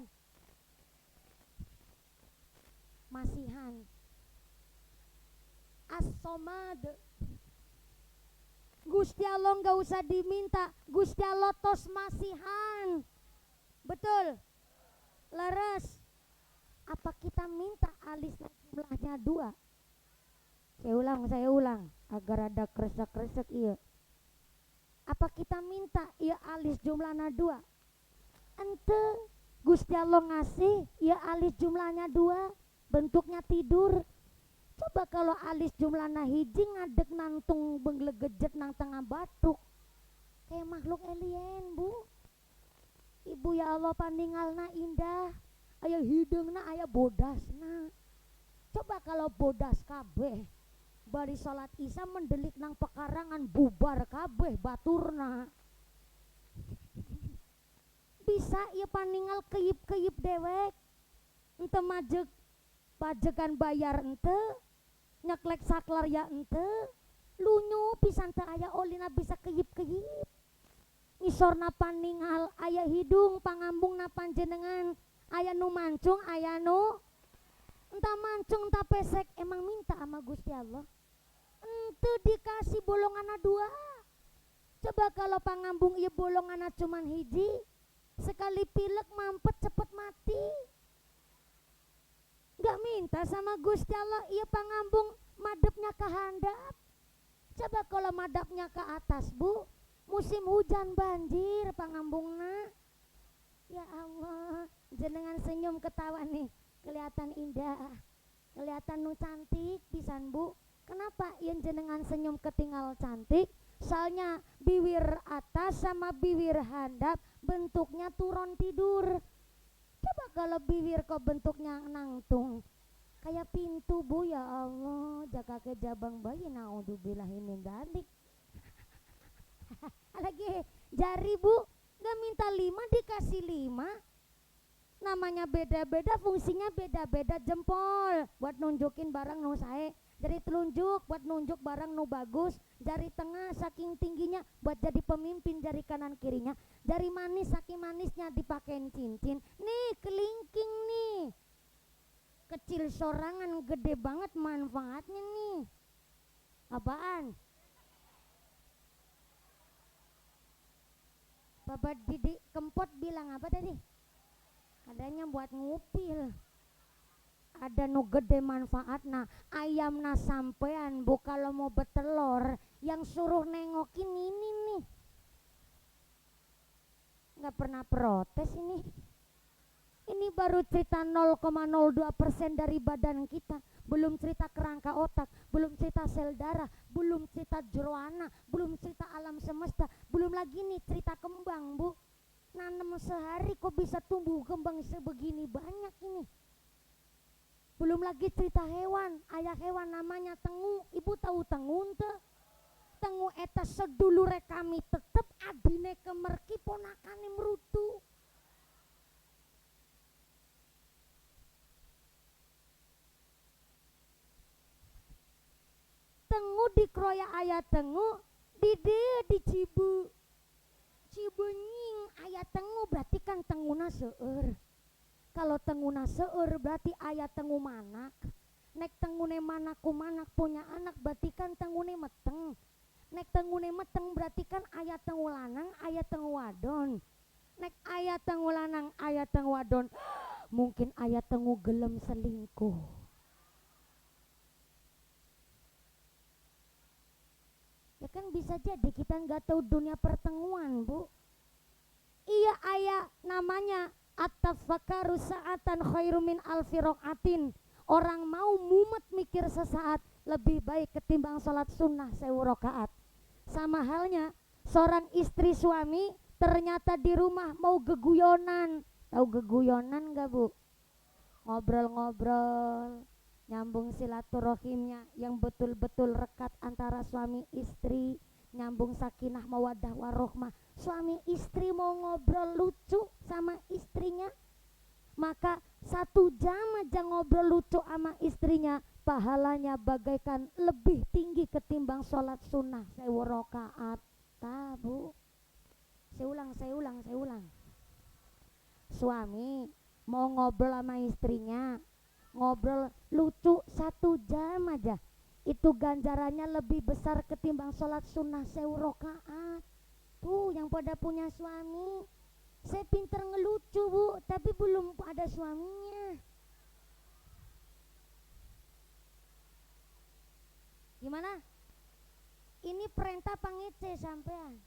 Masihan. As-somad, Gusti Allah gak usah diminta, Gusti Allah tos masihan. Betul? Leres. Apa kita minta alisnya jumlahnya 2? Saya ulang agar ada kresek-kresek iya. Apa kita minta iya alis jumlahnya 2? Ente Gusti Allah ngasih iya alis jumlahnya 2, bentuknya tidur. Coba kalau alis jumlahnya hiji ngadek nantung benglegejet nang tengah batuk kayak makhluk alien Bu. Ibu ya Allah pandingalna indah, aya hidungna aya bodasna. Coba kalau bodas kabeh bari salat isya mendelik nang pekarangan bubar kabeh baturna. Bisa ieu paningal keip-keip dewek ente majek pajegan bayar ente nyeklek saklar ya ente lunyu pisan teu aya olina bisa keip-keip. Ngisorna paningal aya hidung pangambungna panjenengan aya nu mancung aya nu entah mancung entah pesek. Emang minta sama Gusti Allah ente dikasih bolonganna 2. Coba kalau pangambung ieu bolonganna cuman hiji, sekali pilek mampet cepet mati. Gak minta sama Gusti Allah iya pangambung madepnya ke handap. Coba kalau madapnya ke atas Bu, musim hujan banjir pangambungna. Ya Allah, jenengan senyum ketawa nih kelihatan indah, kelihatan nu cantik pisan Bu. Kenapa yen jenengan senyum ketinggal cantik? Soalnya bibir atas sama bibir handap bentuknya turun tidur. Coba kalau bibir kok bentuknya nangtung kayak pintu Bu, ya Allah, jaga ke jabang bayi naudzubillahi min dzalik. Lagi jari Bu, Gak minta 5 dikasih 5. Namanya beda-beda, fungsinya beda-beda. Jempol buat nunjukin barang nu sae, jari telunjuk buat nunjuk barang nu bagus, jari tengah saking tingginya buat jadi pemimpin, jari kanan kirinya, jari manis saking manisnya dipakein cincin. Nih kelingking nih, kecil sorangan gede banget manfaatnya nih. Apaan? Bapak Didi Kempot bilang apa tadi? Adanya buat ngupil. Ada nu gede manfaatna. Ayamna sampean bu kalau mau betelor, yang suruh nengokin ini nih. Nggak pernah protes ini. Ini baru cerita 0,02% dari badan kita. Belum cerita kerangka otak, belum cerita sel darah, belum cerita jeroana, belum cerita alam semesta, belum lagi nih cerita kembang bu. Nanem sehari kok bisa tumbuh kembang sebegini banyak ini. Belum lagi cerita hewan, ayah hewan namanya tengu. Ibu tahu tengu ente? Tengu eta sedulure kami tetep adine kemerki ponakane merutu. Tengu dikroya ayah tengu, di Cibu. Cibenying ayat tengu berarti kan tenguna seueur. Kalau tenguna seueur berarti ayat tengu manak. Nek tengune manak punya anak berarti kan tengune meteng. Nek tengune meteng berarti kan ayat tengu lanang, ayat tengu wadon. Nek ayat tengu lanang, ayat tengu wadon, mungkin ayat tengu gelem selingkuh. Ya kan bisa jadi kita nggak tahu dunia pertemuan bu. Iya ayah namanya at-tafakkaru sa'atan khairu min alfi raqatin. Orang mau mumet mikir sesaat lebih baik ketimbang sholat sunnah 1000 rakaat. Sama halnya seorang istri suami ternyata di rumah mau geguyonan. Tahu geguyonan gak bu? Ngobrol-ngobrol, nyambung silaturahimnya yang betul-betul rekat antara suami istri, nyambung sakinah mawaddah warohmah. Suami istri mau ngobrol lucu sama istrinya, maka 1 jam aja ngobrol lucu sama istrinya, pahalanya bagaikan lebih tinggi ketimbang sholat sunnah 1000 rakaat. Tahu? Saya ulang. Suami mau ngobrol sama istrinya, ngobrol lucu 1 jam aja, itu ganjarannya lebih besar ketimbang sholat sunnah 1000 rakaat. Tuh yang pada punya suami, saya pinter ngelucu bu, tapi belum ada suaminya. Gimana? Ini perintah pangece sampean.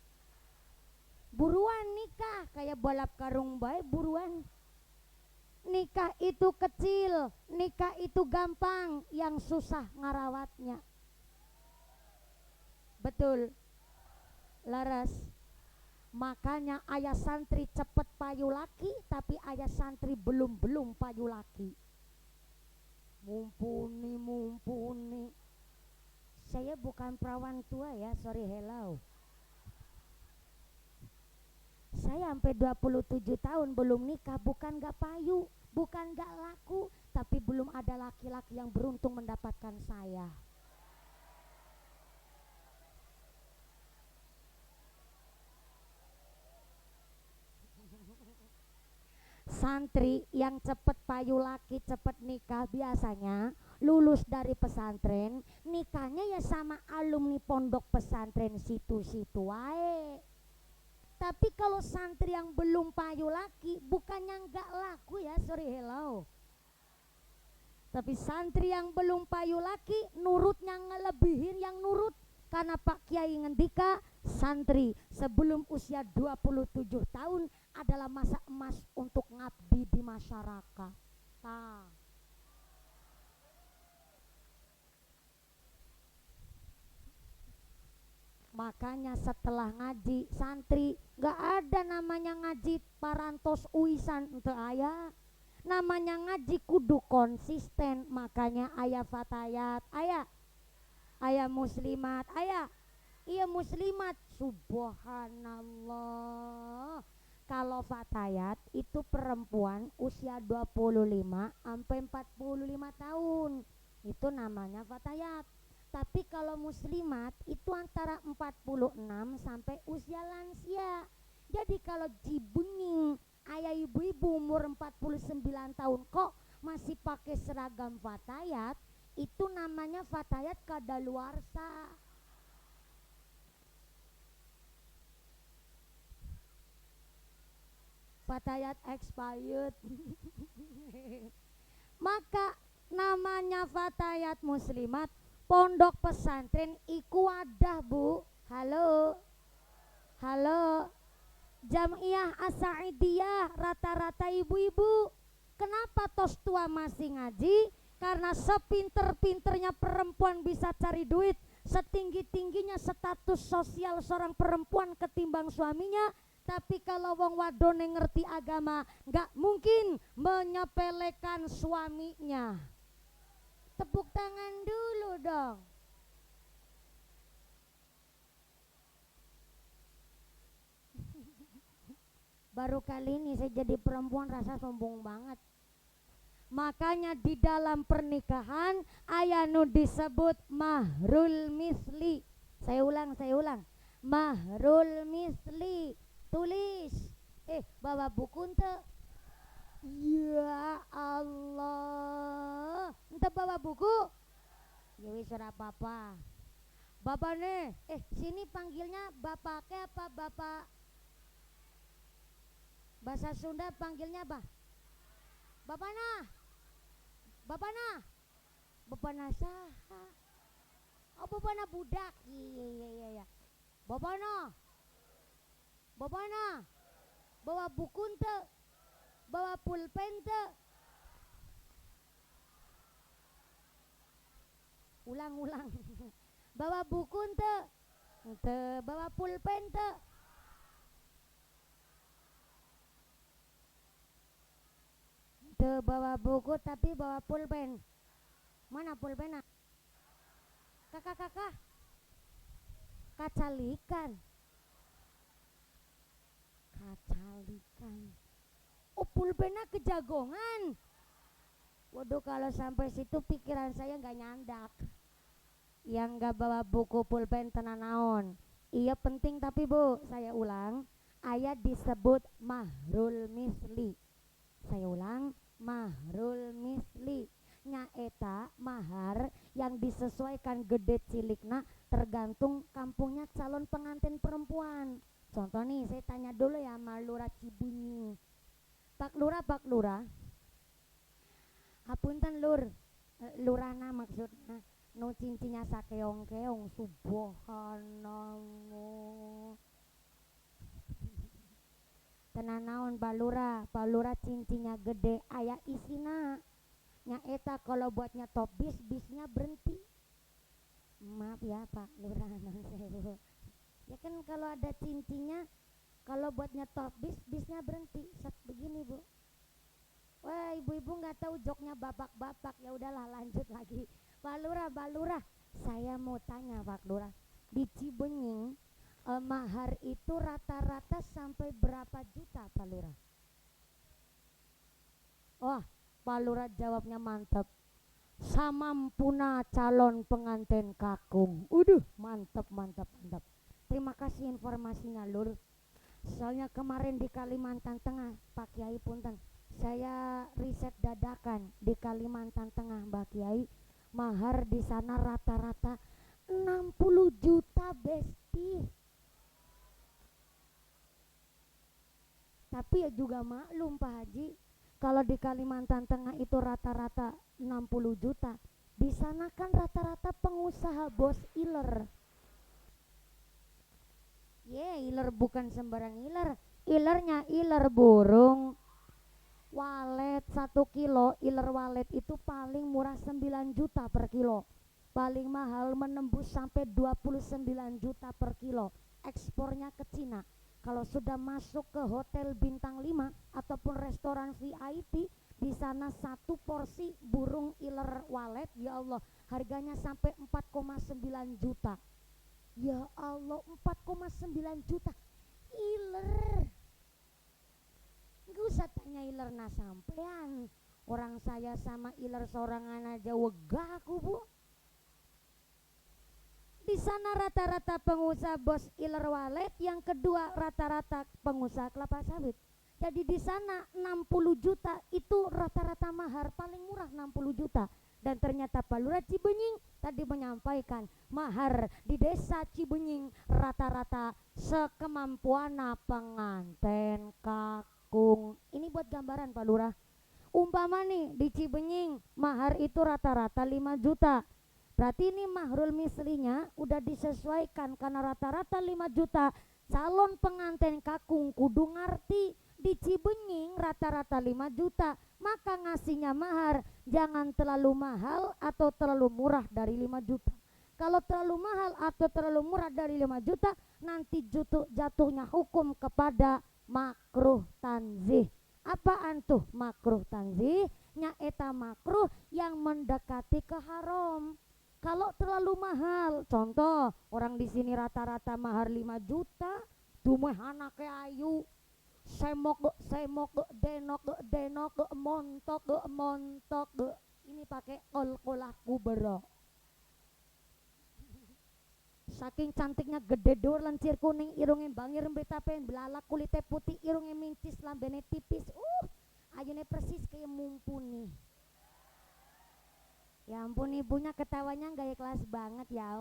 Buruan nikah, kayak balap karung bae buruan. Nikah itu kecil, nikah itu gampang, yang susah ngarawatnya. Betul. Laras. Makanya ayah santri cepet payu laki, tapi ayah santri belum payu laki. Mumpuni. Saya bukan perawan tua ya, sorry hello. Saya sampai 27 tahun belum nikah, bukan gak payu, bukan gak laku, tapi belum ada laki-laki yang beruntung mendapatkan saya. Santri yang cepet payu laki, cepet nikah biasanya lulus dari pesantren, nikahnya ya sama alumni pondok pesantren situ-situ wae. Tapi kalau santri yang belum payu laki, bukannya nggak laku ya, sorry hello. Tapi santri yang belum payu laki, nurutnya ngelebihin yang nurut. Karena Pak Kiai ngendika, santri sebelum usia 27 tahun adalah masa emas untuk ngabdi di masyarakat. Nah, makanya setelah ngaji santri gak ada namanya ngaji parantos uisan untuk ayah, namanya ngaji kudu konsisten. Makanya ayah fatayat, ayah muslimat, iya muslimat, subhanallah, Kalau fatayat itu perempuan usia 25 sampai 45 tahun. Itu namanya fatayat. Tapi kalau muslimat itu antara 46 sampai usia lansia. Jadi kalau jibunying ayah ibu-ibu umur 49 tahun kok masih pakai seragam fatayat, itu namanya fatayat kadaluarsa. Fatayat expired. Maka namanya fatayat muslimat pondok pesantren iku wadah Bu. Halo. Halo. Jamiah As-Sa'idiyah rata-rata ibu-ibu. Kenapa tos tua masih ngaji? Karena sepinter-pinternya perempuan bisa cari duit, setinggi-tingginya status sosial seorang perempuan ketimbang suaminya, tapi kalau wong wadone ngerti agama, nggak mungkin menyepelekan suaminya. Tepuk tangan dulu dong. Baru kali ini saya jadi perempuan rasa sombong banget. Makanya di dalam pernikahan ayanu disebut mahrul misli. Saya ulang. Mahrul misli. Tulis. Bawa buku ente. Ya Allah. Ente bawa buku? Ya wis ora apa-apa. Bapak nih, sini panggilnya bapak ke apa bapak? Bahasa Sunda panggilnya apa? Bapana. Bapana. Bapana saha? Oh, bapana budak. Iya. Bapana. Bapana. Bawa buku ente. Bawa pulpen ente. Ulang. Bawa buku ente. Ente bawa pulpen ente. Bawa buku tapi bawa pulpen. Mana pulpennya? Kakak kacalikan. Oh, pulpennya kejagongan. Waduh, kalau sampai situ pikiran saya nggak nyandak. Yang nggak bawa buku pulpen tenan naon. Iya penting tapi Bu, saya ulang, ayat disebut mahrul misli. Saya ulang, mahrul misli nyaeta mahar yang disesuaikan gede cilikna tergantung kampungnya calon pengantin perempuan. Contoh nih, saya tanya dulu ya sama Lurah Cibunyi. Pak Lurah, hapunten Lurana maksudnya nu cincinya sakeong-keong subhanallah. Tenan naon Pak Lurah cincinya gede aya isina. Nyaeta kalau buat nyetop bisnya berhenti. Maaf ya Pak Lurah non sewu. Ya kan kalau ada cincinya, kalau buat nyetop bisnya berhenti. Set begini Bu. Wah, ibu-ibu nggak tahu joknya bapak-bapak. Ya udahlah, lanjut lagi. Pak Lurah, saya mau tanya Pak Lurah, di Cibenying mahar itu rata-rata sampai berapa juta Pak Lurah? Wah, Pak Lurah jawabnya mantap. Samampuna calon pengantin kakung. Mantap. Terima kasih informasinya Lur. Soalnya kemarin di Kalimantan Tengah, Pak Kiai punten, saya riset dadakan di Kalimantan Tengah Mbak Kiai, mahar di sana rata-rata 60 juta besti. Tapi ya juga maklum Pak Haji, kalau di Kalimantan Tengah itu rata-rata 60 juta, di sana kan rata-rata pengusaha bos iler. Iler bukan sembarang iler. Ilernya iler burung. Walet 1 kilo, iler walet itu paling murah 9 juta per kilo. Paling mahal menembus sampai 29 juta per kilo. Ekspornya ke Cina. Kalau sudah masuk ke hotel bintang 5 ataupun restoran VIP, di sana satu porsi burung iler walet, ya Allah, harganya sampai 4,9 juta. Ya Allah, 4,9 juta iler. Gak usah tanya ilerna sampean. Orang saya sama iler sorangan aja wegah aku bu. Di sana rata-rata pengusaha bos iler walet, yang kedua rata-rata pengusaha kelapa sawit. Jadi di sana 60 juta itu rata-rata mahar, paling murah 60 juta. Dan ternyata Pak Lurah Cibenying tadi menyampaikan mahar di desa Cibenying rata-rata sekemampuan penganten kakung. Ini buat gambaran Pak Lurah. Umpama nih di Cibenying mahar itu rata-rata 5 juta. Berarti ini mahrul mislinya udah disesuaikan karena rata-rata 5 juta. Calon pengantin kakung kudu ngerti di Cibenying rata-rata 5 juta, maka ngasihnya mahar jangan terlalu mahal atau terlalu murah dari 5 juta. Kalau terlalu mahal atau terlalu murah dari 5 juta, nanti jatuhnya hukum kepada makruh tanzih. Apaan tuh makruh tanzih? Nyaeta makruh yang mendekati ke haram. Kalau terlalu mahal, contoh orang di sini rata-rata mahar 5 juta, dumeh anaknya ayu, semok denok montok, ini pakai kol-kolah kubero. Saking cantiknya gede dur lancir kuning, irungnya bangir betapen, belalak kulitnya putih, irungnya mincis, lambene tipis. Ayune persis kayak mumpuni. Ya ampun, ibunya ketawanya gak ikhlas banget ya.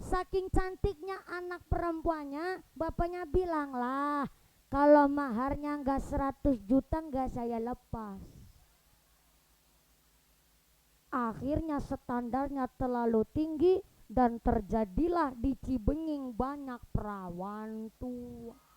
Saking cantiknya anak perempuannya, bapaknya bilang lah, kalau maharnya gak 100 juta gak saya lepas. Akhirnya standarnya terlalu tinggi dan terjadilah di Cibenying banyak perawan tua.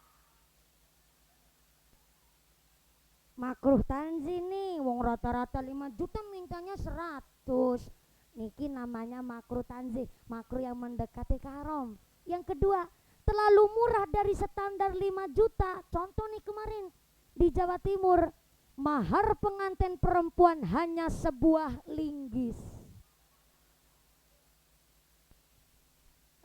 Makruh tanzih nih, wong rata-rata 5 juta mintanya 100. Niki namanya makruh tanzih, makruh yang mendekati ke haram. Yang kedua, terlalu murah dari standar 5 juta. Contoh nih kemarin di Jawa Timur, mahar pengantin perempuan hanya sebuah linggis.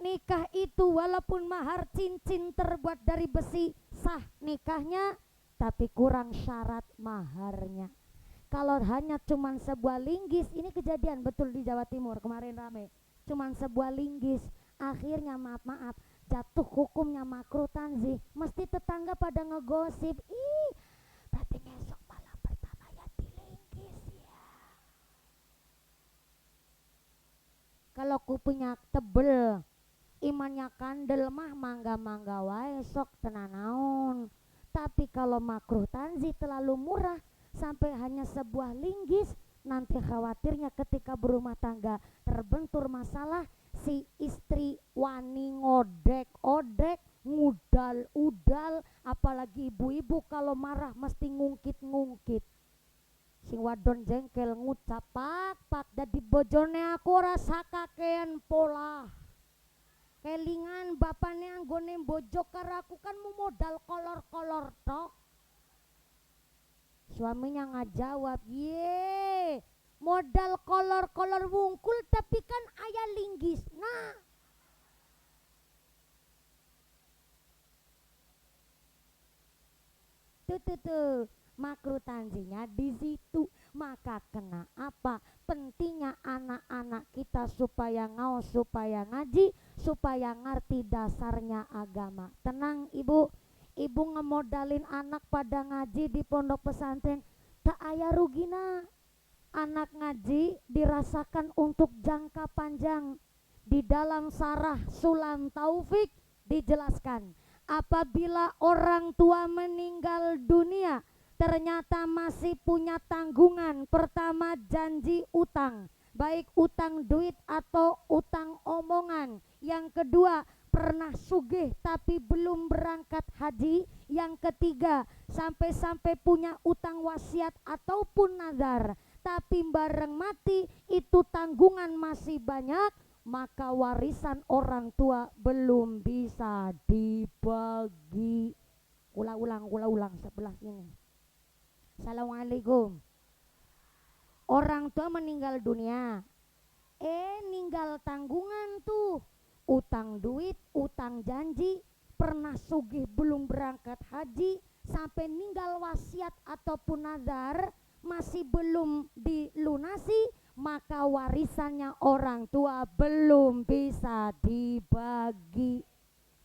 Nikah itu walaupun mahar cincin terbuat dari besi, sah nikahnya, tapi kurang syarat maharnya. Kalau hanya cuman sebuah linggis, ini kejadian betul di Jawa Timur kemarin rame, cuman sebuah linggis, akhirnya maaf jatuh hukumnya makruh tanzih. Mesti tetangga pada ngegosip, ih berarti besok malam pertama ya di linggis ya. Kalau kupunya tebel, imannya kandel mah mangga-mangga wae sok tenanaun. Tapi kalau makruh tanzih terlalu murah sampai hanya sebuah linggis, nanti khawatirnya ketika berumah tangga terbentur masalah, si istri wani ngodek-odek, ngudal-udal, apalagi ibu-ibu kalau marah mesti ngungkit-ngungkit. Sing wadon jengkel ngucap pak dadi bojone aku rasa kakean pola. Kelingan bapaknya anggone bojok karo aku kan mau modal kolor-kolor tok. Suaminya ngajawab, ye modal kolor-kolor wungkul tapi kan ayah linggis. Nah, tuh makruh tanzihnya di situ. Maka kena apa? Pentingnya anak-anak kita supaya ngaos, supaya ngaji, supaya ngerti dasarnya agama. Tenang ibu ngemodalin anak pada ngaji di pondok pesantren, tak aya rugina. Anak ngaji dirasakan untuk jangka panjang. Di dalam Sarah Sulam Taufik dijelaskan, apabila orang tua meninggal dunia ternyata masih punya tanggungan, pertama janji utang, baik utang duit atau utang omongan. Yang kedua, pernah sugih tapi belum berangkat haji. Yang ketiga, sampai-sampai punya utang wasiat ataupun nazar, tapi bareng mati itu tanggungan masih banyak, maka warisan orang tua belum bisa dibagi. Ulang sebelah sini. Assalamualaikum. Orang tua meninggal dunia, ninggal tanggungan tuh, utang duit, utang janji, pernah sugih belum berangkat haji, sampai ninggal wasiat ataupun nazar masih belum dilunasi, maka warisannya orang tua belum bisa dibagi.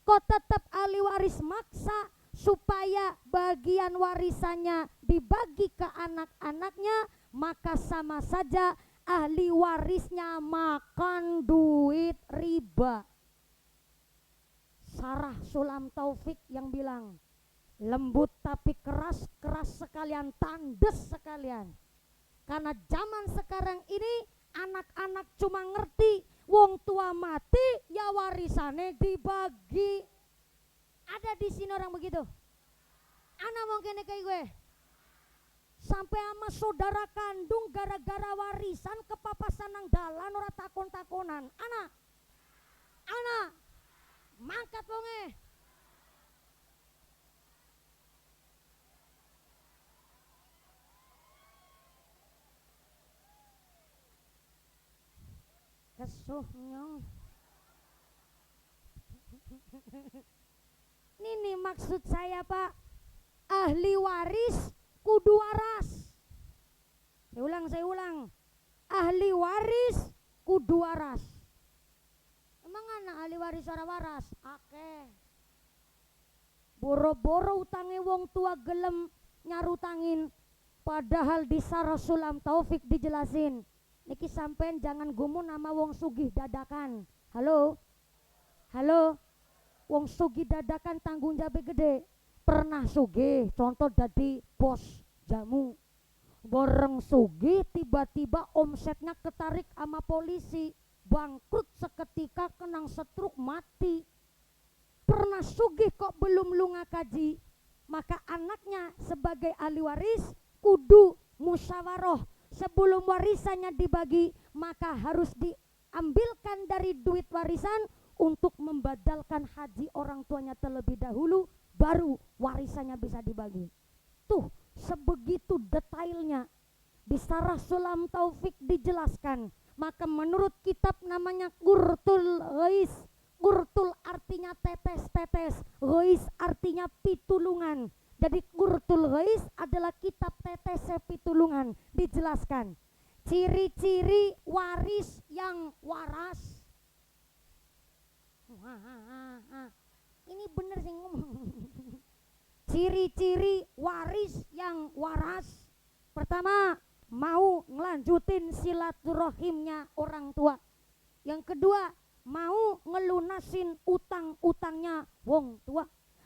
Kok tetap ahli waris maksa supaya bagian warisannya dibagi ke anak-anaknya, maka sama saja ahli warisnya makan duit riba. Sarah Sulam Taufik yang bilang, lembut tapi keras, keras sekalian, tandes sekalian. Karena zaman sekarang ini anak-anak cuma ngerti wong tua mati ya warisannya dibagi. Ada di sini orang begitu? Anak mungkin kayak gue. Sampai sama saudara kandung gara-gara warisan kepapasan nang dalan ora takon-takonan. Anak mangkat wonge. Kesuhnya. Ini maksud saya Pak, ahli waris kudu waras. Saya ulang. Ahli waris kudu waras. Emang anak ahli waris ora waras? Akeh. Boro-boro utange wong tua gelem nyarutangin, padahal di Sarah Sulam Taufik dijelasin. Niki sampean jangan gumun nama wong sugih dadakan. Halo? Wong sugih dadakan tanggung jawab gede. Pernah sugih, contoh dadi bos jamu. Boreng sugih tiba-tiba omsetnya ketarik sama polisi, bangkrut seketika, kenang stroke, mati. Pernah sugih kok belum lunga kaji, maka anaknya sebagai ahli waris kudu musyawarah. Sebelum warisannya dibagi, maka harus diambilkan dari duit warisan untuk membadalkan haji orang tuanya terlebih dahulu, baru warisannya bisa dibagi. Tuh, sebegitu detailnya di Sarah Sulam Taufik dijelaskan. Maka menurut kitab namanya Qurtul Ghais, Qurtul artinya tetes-tetes, Ghais artinya pitulungan. Jadi Qurtul Ghais adalah kitab tetes pitulungan. Dijelaskan ciri-ciri waris yang waras. Ini bener sih ngomong. Ciri-ciri waris yang waras. Pertama, mau ngelanjutin silaturahimnya orang tua. Yang kedua, mau ngelunasin utang-utangnya wong tua.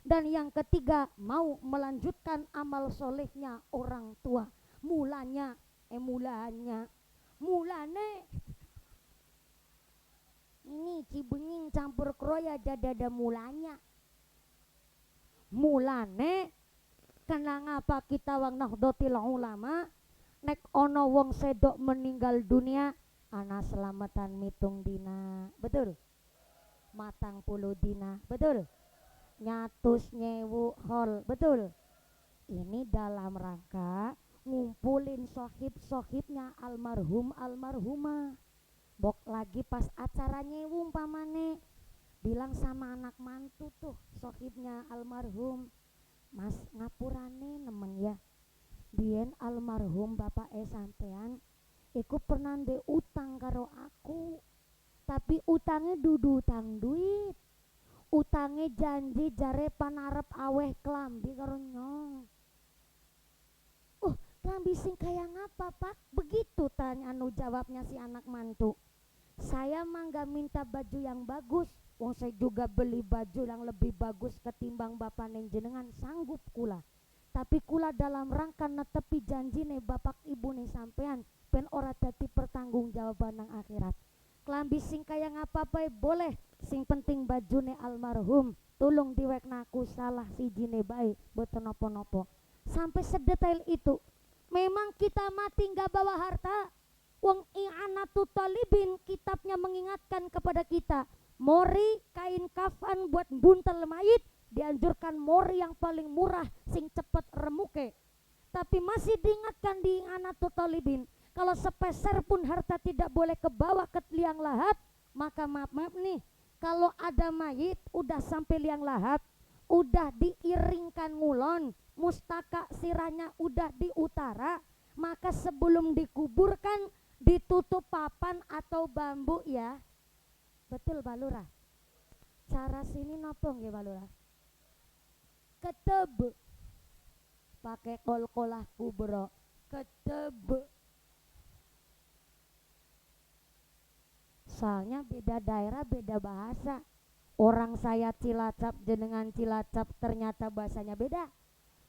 Dan yang ketiga, mau melanjutkan amal solehnya orang tua. Mulane ini Cibenying campur kroya jadada mulanya. Mulane kenapa kita wang Nahdlatul Ulama nek ono wong sedok meninggal dunia ana selamatan mitung dina, betul? Matang puluh dina, betul? Nyatus nyewu hol, betul? Ini dalam rangka ngumpulin sohib-sohibnya almarhum almarhumah. Bok lagi pas acara nyewu umpamane bilang sama anak mantu tuh sohibnya almarhum, Mas ngapurane nemen ya, bien almarhum bapak sampean iku pernah de utang karo aku, tapi utangnya dudu utang duit, utangnya janji jare panarep aweh kelambi karo nyong. Kelambi sing kaya ngapa Pak? Begitu tanya jawabnya si anak mantu. Saya mangga minta baju yang bagus, wong saya juga beli baju yang lebih bagus ketimbang bapak neng jenengan, sanggup kula. Tapi kula dalam rangka netepi janji nih bapak ibu nih sampean, pen ora dadi pertanggung jawaban nang akhirat. Kelambi sing kaya ngapa-apa boleh, sing penting baju nih almarhum, tolong diwekna aku salah sijine bae, boten nopo-nopo. Sampai sedetail itu. Memang kita mati nggak bawa harta. Wong I'anatul Talibin kitabnya mengingatkan kepada kita, mori kain kafan buat buntel mayit dianjurkan mori yang paling murah sing cepet remuke. Tapi masih diingatkan di I'anatul Talibin, kalau sepeser pun harta tidak boleh kebawa ke liang lahat. Maka maaf nih, kalau ada mayit udah sampai liang lahat, udah diiringkan ngulon, mustaka sirahnya udah di utara, maka sebelum dikuburkan ditutup papan atau bambu ya. Betul Pak Lurah? Cara sini nopo nggih Pak Lurah? Keteb. Pakai kol-kolah kubro. Keteb. Soalnya beda daerah beda bahasa. Orang saya Cilacap jenengan Cilacap ternyata bahasanya beda.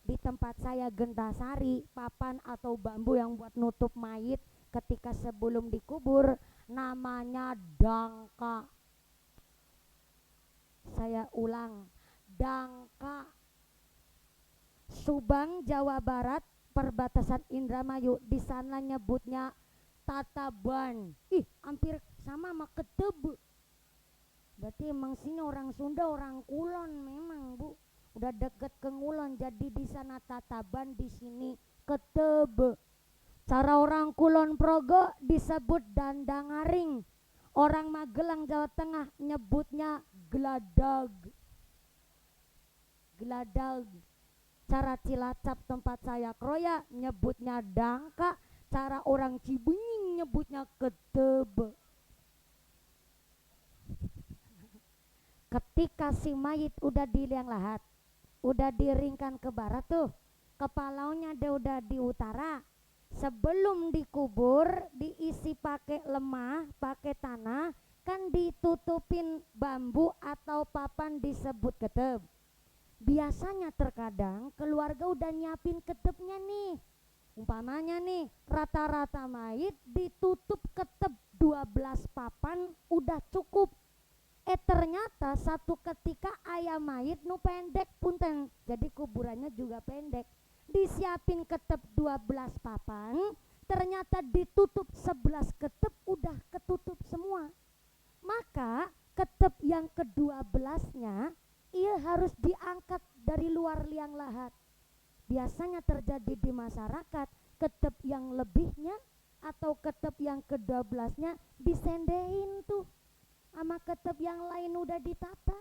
Di tempat saya Gentasari, papan atau bambu yang buat nutup mayit ketika sebelum dikubur namanya dangka. Saya ulang, dangka. Subang, Jawa Barat, perbatasan Indramayu, di sana nyebutnya tataban. Hampir sama sama keteb. Berarti emang sini orang Sunda, orang Kulon memang Bu. Udah deket ke Ngulon, jadi di sana tataban, di sini keteb. Cara orang Kulon Progo disebut dandangaring. Orang Magelang Jawa Tengah nyebutnya geladag. Geladag. Cara Cilacap tempat saya Kroya nyebutnya dangka. Cara orang Cibenying nyebutnya keteb. Ketika si mayit udah di liang lahat, udah diringkan ke barat tuh, kepalanya dia udah di utara, sebelum dikubur diisi pakai lemah, pakai tanah, kan ditutupin bambu atau papan disebut ketep. Biasanya terkadang keluarga udah nyiapin ketepnya nih, umpamanya nih rata-rata mayit ditutup ketep 12 papan udah cukup. Ternyata satu ketika ayam mayit nu pendek punten, jadi kuburannya juga pendek, disiapin ketep 12 papan, ternyata ditutup 11 ketep udah ketutup semua. Maka ketep yang ke-12-nya ia harus diangkat dari luar liang lahat. Biasanya terjadi di masyarakat, ketep yang lebihnya atau ketep yang ke-12-nya disendehin tuh sama ketep yang lain udah ditata.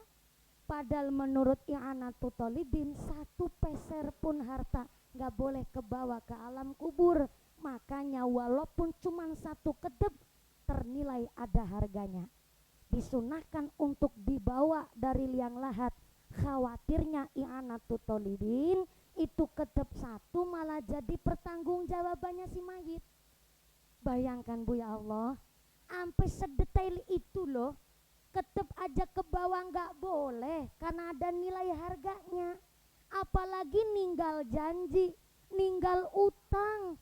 Padahal menurut I'anatul Thalibin, satu peser pun harta gak boleh kebawa ke alam kubur. Makanya walaupun cuma satu ketep ternilai ada harganya, disunahkan untuk dibawa dari liang lahat. Khawatirnya I'anatul Thalibin itu ketep satu malah jadi pertanggungjawabannya si mayit. Bayangkan Bu ya Allah, sampai sedetail itu loh. Ketep aja ke bawah nggak boleh karena ada nilai harganya. Apalagi ninggal janji, ninggal utang.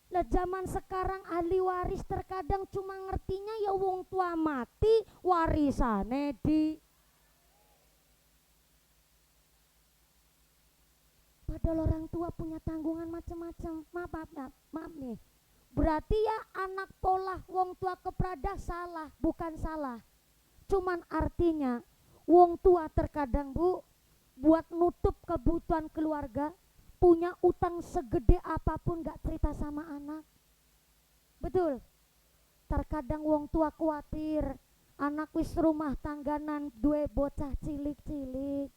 Lah zaman sekarang ahli waris terkadang cuma ngertinya ya wong tua mati warisane di. Padahal orang tua punya tanggungan macam-macam. Maaf nih. Berarti ya anak polah wong tua kepradah salah, bukan salah. Cuman artinya wong tua terkadang Bu buat nutup kebutuhan keluarga punya utang segede apapun gak cerita sama anak. Betul. Terkadang wong tua khawatir anak wis rumah tangganan duwe bocah cilik-cilik,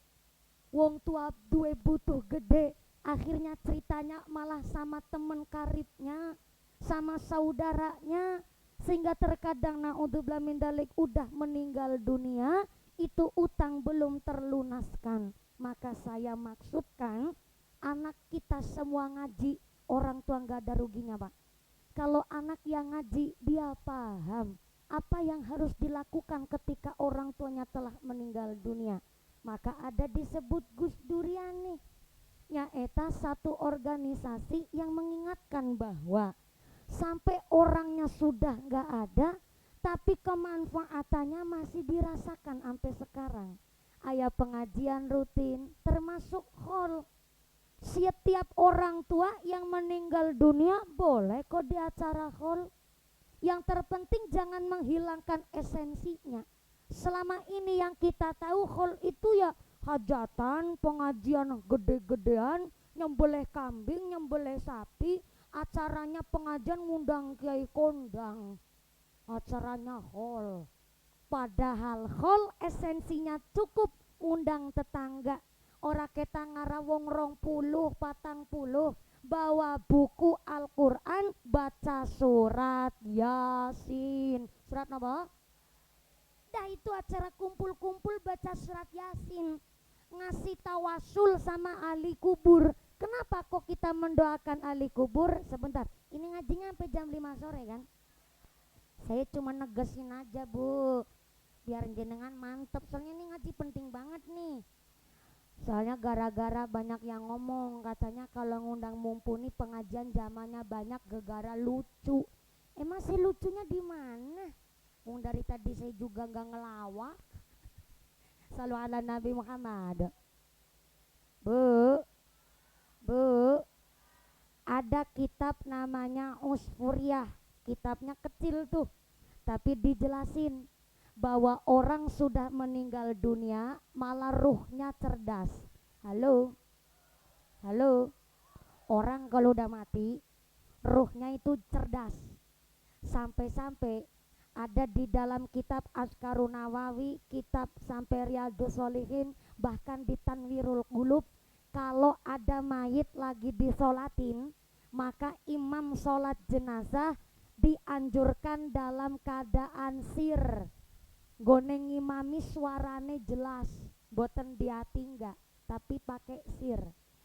wong tua duwe butuh gede, akhirnya ceritanya malah sama temen karibnya, sama saudaranya, sehingga terkadang naudzubillah min dzalik udah meninggal dunia, itu utang belum terlunaskan. Maka saya maksudkan anak kita semua ngaji, orang tua nggak ada ruginya Pak. Kalau anak yang ngaji dia paham apa yang harus dilakukan ketika orang tuanya telah meninggal dunia. Maka ada disebut Gus Durian nih, nyaeta satu organisasi yang mengingatkan bahwa sampai orangnya sudah nggak ada, tapi kemanfaatannya masih dirasakan sampai sekarang. Aya pengajian rutin, termasuk khol. Setiap orang tua yang meninggal dunia boleh kok di acara khol. Yang terpenting jangan menghilangkan esensinya. Selama ini yang kita tahu khol itu ya hajatan, pengajian gede-gedean, nyembelih kambing, nyembelih sapi. Acaranya pengajian ngundang kiai kondang, acaranya hall. Padahal hall esensinya cukup undang tetangga, ora keta ngarawong 20 40 bawa buku Al-Quran baca surat Yasin. Surat apa? Dah itu acara kumpul-kumpul baca surat Yasin, ngasih tawasul sama ahli kubur. Kenapa kok kita mendoakan ahli kubur? Sebentar, ini ngajinya sampai jam 5 sore kan? Saya cuma negesin aja bu, biar jenengan mantep, soalnya ini ngaji penting banget nih. Soalnya gara-gara banyak yang ngomong katanya kalau ngundang Mumpuni pengajian zamannya banyak gegara lucu. Emang sih lucunya di mana? Dari tadi saya juga nggak ngelawak. Shallu ala Nabi Muhammad. Bu, ada kitab namanya Usfuriyah. Kitabnya kecil tuh, tapi dijelasin bahwa orang sudah meninggal dunia malah ruhnya cerdas. Halo, orang kalau udah mati ruhnya itu cerdas. Sampai-sampai ada di dalam kitab Azkarun Nawawi, kitab sampai Riyadhus Shalihin, bahkan di Tanwirul Qulub, kalau ada mayit lagi disolatin, maka imam sholat jenazah dianjurkan dalam keadaan sir. Goneng imami suarane jelas, boten diatingga, tapi pakai sir.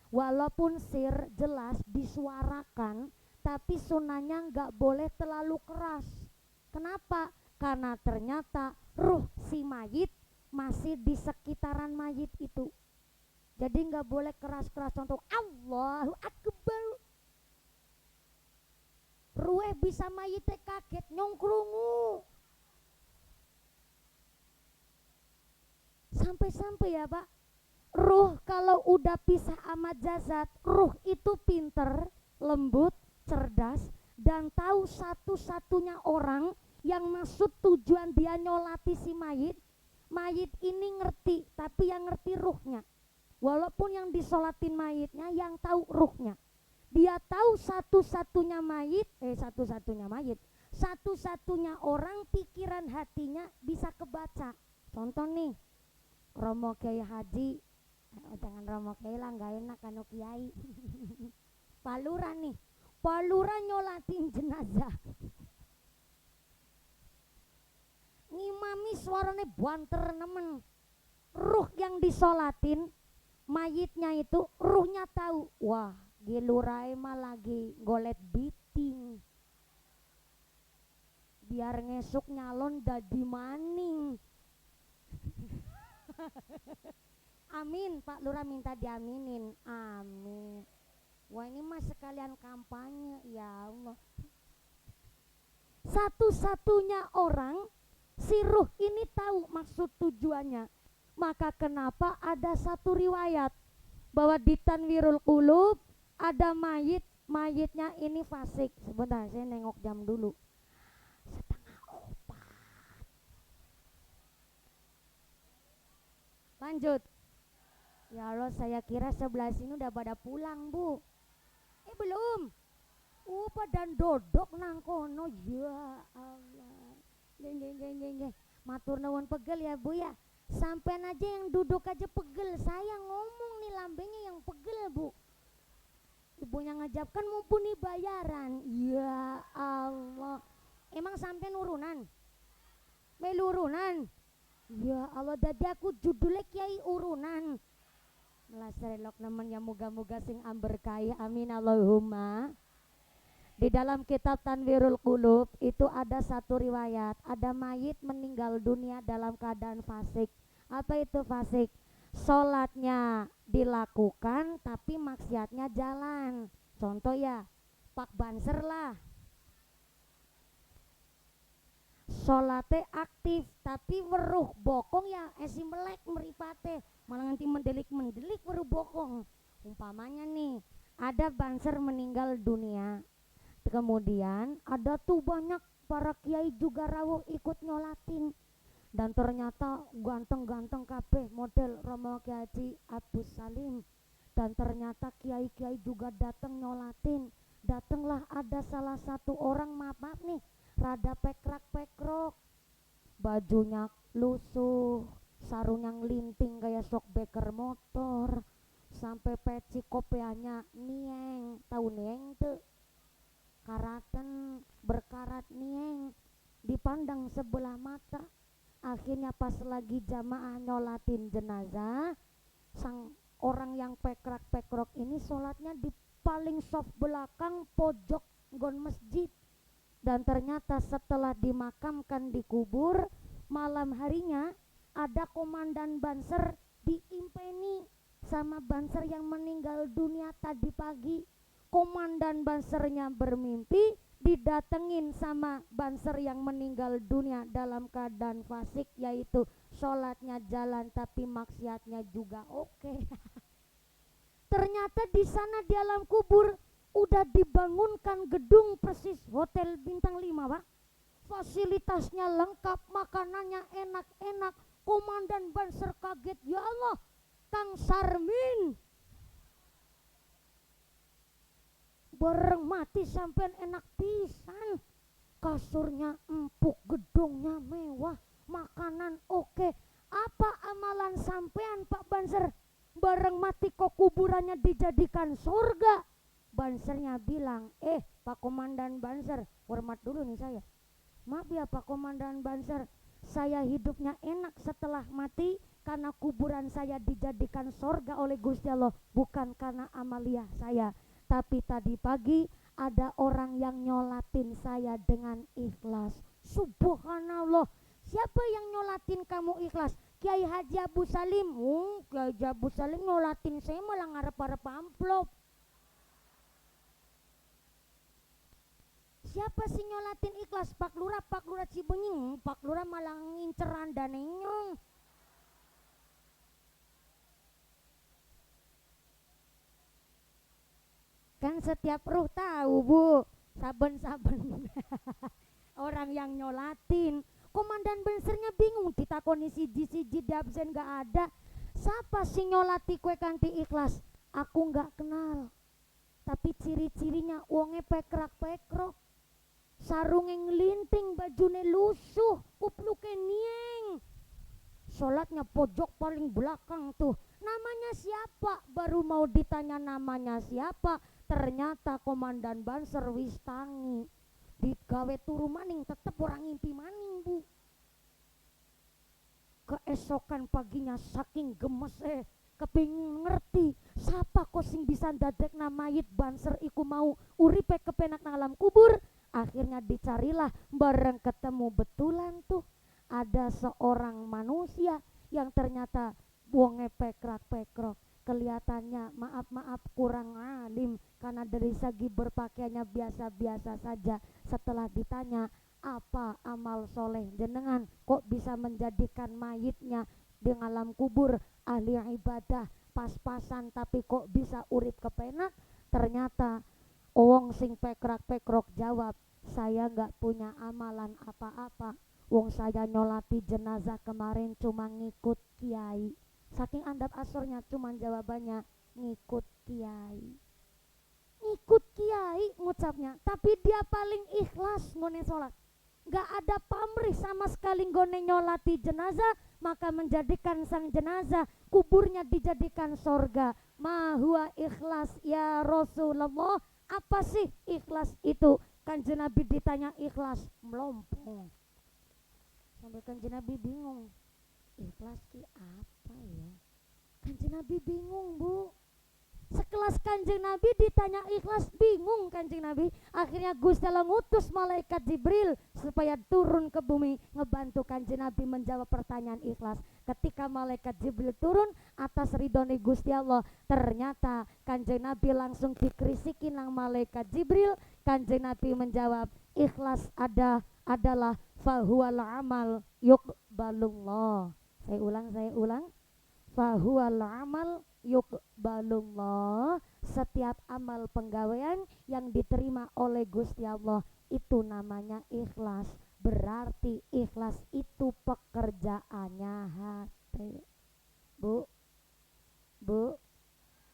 Walaupun sir jelas disuarakan, tapi sunahnya nggak boleh terlalu keras. Kenapa? Karena ternyata ruh si mayit masih di sekitaran mayit itu. Jadi nggak boleh keras-keras, contoh Allahu Akbar. Ruh bisa mayitnya kaget nyongkrungu. Sampai-sampai ya Pak, ruh kalau udah pisah sama jasad, ruh itu pinter, lembut, cerdas, dan tahu satu-satunya orang yang maksud tujuan dia nyolati si mayit. Mayit ini ngerti, tapi yang ngerti ruhnya. Walaupun yang disolatin mayitnya, yang tahu ruhnya. Dia tahu satu-satunya orang pikiran hatinya bisa kebaca. Contoh nih, Romo Kiai Haji, jangan Romo Kiai lah, nggak enak kan Kiai. Palura nih, Palura nyolatin jenazah. Ngimami suaranya banter nemen. Ruh yang disolatin, mayitnya itu ruhnya tahu. Wah, Gilurai mah lagi golet biting. Biar ngesuk nyalon dadi maning. Amin, Pak Lurah minta diaminin. Amin. Wah ini mah sekalian kampanye, ya Allah. Satu-satunya orang si ruh ini tahu maksud tujuannya. Maka kenapa ada satu riwayat bahwa di Tanwirul Qulub ada mayitnya ini fasik. Sebentar saya nengok jam dulu. Lanjut. Ya Allah, saya kira sebelah sini udah pada pulang bu. Belum. Pada dodok nang kono. Ya Allah. Matur nuwun pegel ya bu ya. Sampean aja yang duduk aja pegel. Saya ngomong nih lambengnya yang pegel bu. Ibunya ngajapkan mumpuni bayaran. Ya Allah. Emang sampean urunan? Melurunan. Ya Allah, dadi aku judulnya Kiai urunan. Melasarelok nemen ya, moga-moga sing amberkahi, amin Allahumma. Di dalam kitab Tanwirul Qulub itu ada satu riwayat, ada mayit meninggal dunia dalam keadaan fasik. Apa itu fasik? Sholatnya dilakukan tapi maksiatnya jalan. Contoh ya, Pak Banser lah, sholatnya aktif tapi weruh bokong ya esi melek meripate, malah nanti mendelik weruh bokong. Umpamanya nih ada banser meninggal dunia, kemudian ada tuh banyak para kiai juga rawuh ikut nyolatin, dan ternyata ganteng-ganteng kabeh model Romo Kiai Haji Abdus Salim, dan ternyata kiai-kiai juga datang nyolatin. Datanglah ada salah satu orang, maaf nih, rada pekrak-pekrok, bajunya lusuh, sarung yang linting kayak shockbreaker motor, sampai peci kopiahnya nieng, tahu nieng tuh, karatan berkarat nieng, dipandang sebelah mata. Akhirnya pas lagi jamaah nyolatin jenazah, sang orang yang pekrak-pekrok ini sholatnya di paling soft belakang pojok gon masjid. Dan ternyata setelah dimakamkan dikubur, malam harinya ada komandan Banser diimpeni sama Banser yang meninggal dunia tadi pagi. Komandan Bansernya bermimpi didatengin sama Banser yang meninggal dunia dalam keadaan fasik, yaitu sholatnya jalan tapi maksiatnya juga oke. Ternyata di sana di alam kubur udah dibangunkan gedung persis hotel bintang 5, Pak. Fasilitasnya lengkap, makanannya enak-enak. Komandan Banser kaget, ya Allah, Kang Sarmin bareng mati sampean enak pisan. Kasurnya empuk, gedungnya mewah, makanan oke. Apa amalan sampean Pak Banser? Bareng mati kok kuburannya dijadikan surga. Bansernya bilang, Pak Komandan Banser, hormat dulu nih saya. Maaf ya Pak Komandan Banser, saya hidupnya enak setelah mati karena kuburan saya dijadikan surga oleh Gusti Allah, bukan karena amalia saya. Tapi tadi pagi ada orang yang nyolatin saya dengan ikhlas. Subhanallah. Siapa yang nyolatin kamu ikhlas? Kiai Haji Abu Salim. Kiai Haji Abu Salim nyolatin saya malah ngarep-ngarep amplop. Siapa sih nyolatin ikhlas? Pak Lurah Cibenying. Pak Lurah malah nginceran danenyong. Kan setiap ruh tahu Bu, saben-saben orang yang nyolatin. Komandan Bansernya bingung, ditakoni siji-siji di absen gak ada. Siapa sih nyolati kue kanti ikhlas? Aku gak kenal, tapi ciri-cirinya wonge pekrak-pekrok, sarunge nglinting, bajune lusuh, kupluke nieng, sholatnya pojok paling belakang tuh. Namanya siapa? Baru mau ditanya namanya siapa, ternyata Komandan Banser wis tangi. Digawe turu maning tetep orang ngimpi maning Bu. Keesokan paginya saking gemes kepingin ngerti siapa kok sing bisa dadekna mayit Banser iku mau uripe kepenak nang alam kubur. Akhirnya dicarilah, bareng ketemu betulan tuh ada seorang manusia yang ternyata wonge pekrak-pekrok, kelihatannya maaf kurang alim karena dari segi berpakaiannya biasa-biasa saja. Setelah ditanya, apa amal soleh jenengan kok bisa menjadikan mayitnya di alam kubur ahli ibadah pas-pasan tapi kok bisa urip kepenak? Ternyata wong sing pekrak-pekrok jawab, saya gak punya amalan apa-apa. Wong saya nyolati jenazah kemarin cuma ngikut kiai. Saking andap asornya cuman jawabannya ngikut kiai. Ngikut kiai ngucapnya, tapi dia paling ikhlas ngone sholat. Gak ada pamrih sama sekali ngone nyolati jenazah, maka menjadikan sang jenazah kuburnya dijadikan sorga. Ma huwa ikhlas ya Rasulullah. Apa sih ikhlas itu? Kanjeng Nabi ditanya ikhlas, melompong. Sampai Kanjeng Nabi bingung, ikhlas ki apa ya? Kanjeng Nabi bingung Bu. Sekelas Kanjeng Nabi ditanya ikhlas, bingung Kanjeng Nabi. Akhirnya Gusti Allah ngutus malaikat Jibril supaya turun ke bumi ngebantu Kanjeng Nabi menjawab pertanyaan ikhlas. Ketika malaikat Jibril turun atas ridhone Gusti Allah, ternyata Kanjeng Nabi langsung dikrisiki nang malaikat Jibril. Kanjeng Nabi menjawab, ikhlas adalah fahuwal amal yuqbalullah. Saya ulang. Fahuwal amal yuqbalullah. Setiap amal penggawean yang diterima oleh Gusti Allah itu namanya ikhlas. Berarti ikhlas itu pekerjaannya hati. Bu,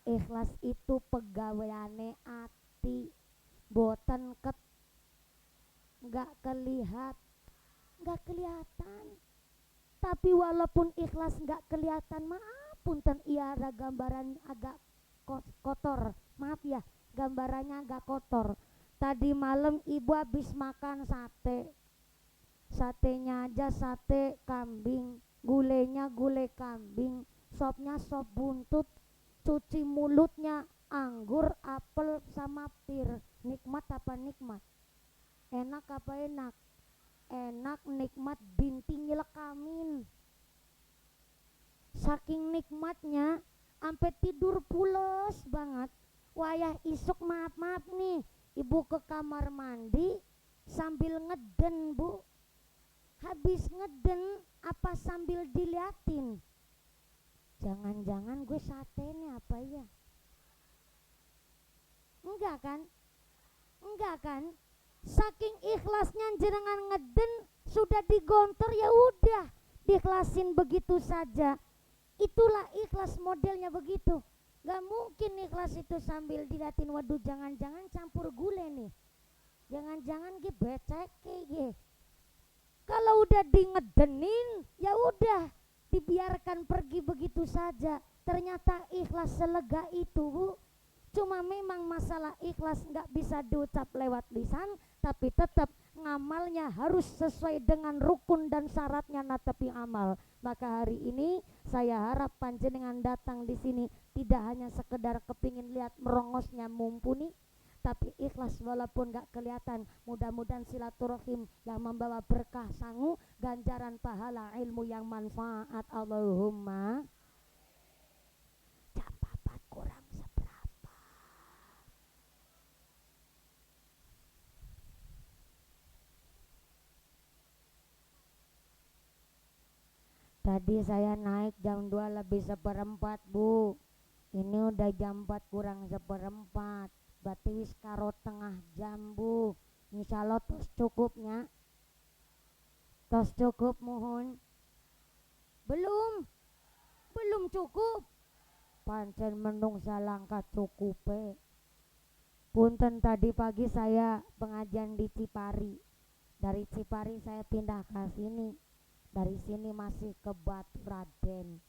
ikhlas itu pegawaiane hati. Boten nggak kelihatan, Tapi walaupun ikhlas nggak kelihatan, maaf punten iya ada gambaran agak kotor, maaf ya, gambarannya agak kotor. Tadi malam ibu habis makan sate, satenya aja sate kambing, gulenya gulai kambing, sopnya sop buntut, cuci mulutnya anggur, apel sama pir. Nikmat apa nikmat? Enak apa enak? Enak, nikmat, binti nyelekamin. Saking nikmatnya sampai tidur pules banget. Wayah isuk maaf nih, ibu ke kamar mandi sambil ngeden bu. Habis ngeden apa sambil diliatin, jangan-jangan gue satenya apa ya? Enggak kan? Enggak kan? Saking ikhlasnya jenengan ngeden, sudah digontor ya udah diikhlasin begitu saja. Itulah ikhlas, modelnya begitu. Gak mungkin ikhlas itu sambil diliatin, waduh jangan-jangan campur gule nih, jangan-jangan gue becek kayak. Kalau udah dingedenin ya udah dibiarkan pergi begitu saja. Ternyata ikhlas selega itu bu. Cuma memang masalah ikhlas nggak bisa diucap lewat lisan, tapi tetap ngamalnya harus sesuai dengan rukun dan syaratnya natapi amal. Maka hari ini saya harap panjenengan datang di sini tidak hanya sekedar kepingin lihat merongosnya mumpuni, tapi ikhlas walaupun gak kelihatan. Mudah-mudahan silaturahim yang membawa berkah sangu, ganjaran pahala, ilmu yang manfaat. Allahumma capapat kurang seberapa. Tadi saya naik jam 2 lebih seperempat bu, ini udah jam 4 kurang seperempat, berarti wis karo tengah jam bu. Insya Allah tos cukupnya, tos cukup mohon. Belum cukup, pancen mendung salangka cukupe. Punten tadi pagi saya pengajian di Cipari, dari Cipari saya pindah ke sini, dari sini masih ke Batu Raden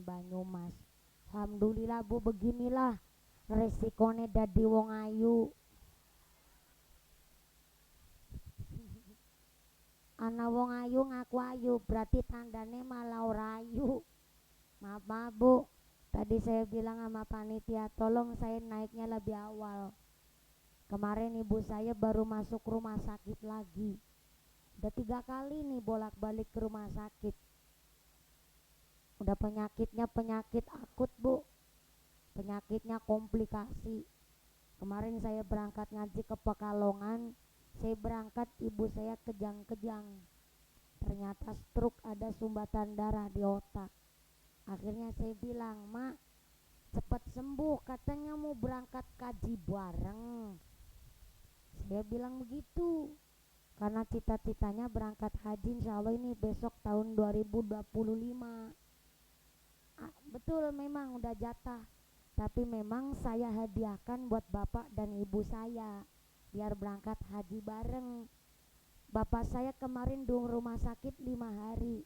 Banyumas. Alhamdulillah bu, beginilah resikone dadi wong ayu. Ana wong ayu ngaku ayu berarti tandane malah ora ayu. Maaf bu, tadi saya bilang sama panitia tolong saya naiknya lebih awal. Kemarin ibu saya baru masuk rumah sakit lagi, udah 3 kali nih bolak-balik ke rumah sakit. Udah penyakitnya penyakit akut bu, penyakitnya komplikasi. Kemarin saya berangkat ngaji ke Pekalongan, saya berangkat ibu saya kejang-kejang, ternyata stroke, ada sumbatan darah di otak. Akhirnya saya bilang, mak cepat sembuh, katanya mau berangkat kaji bareng. Saya bilang begitu karena cita-citanya berangkat haji insya Allah ini besok tahun 2025. Betul memang udah jatah, tapi memang saya hadiahkan buat bapak dan ibu saya biar berangkat haji bareng. Bapak saya kemarin di rumah sakit 5 hari,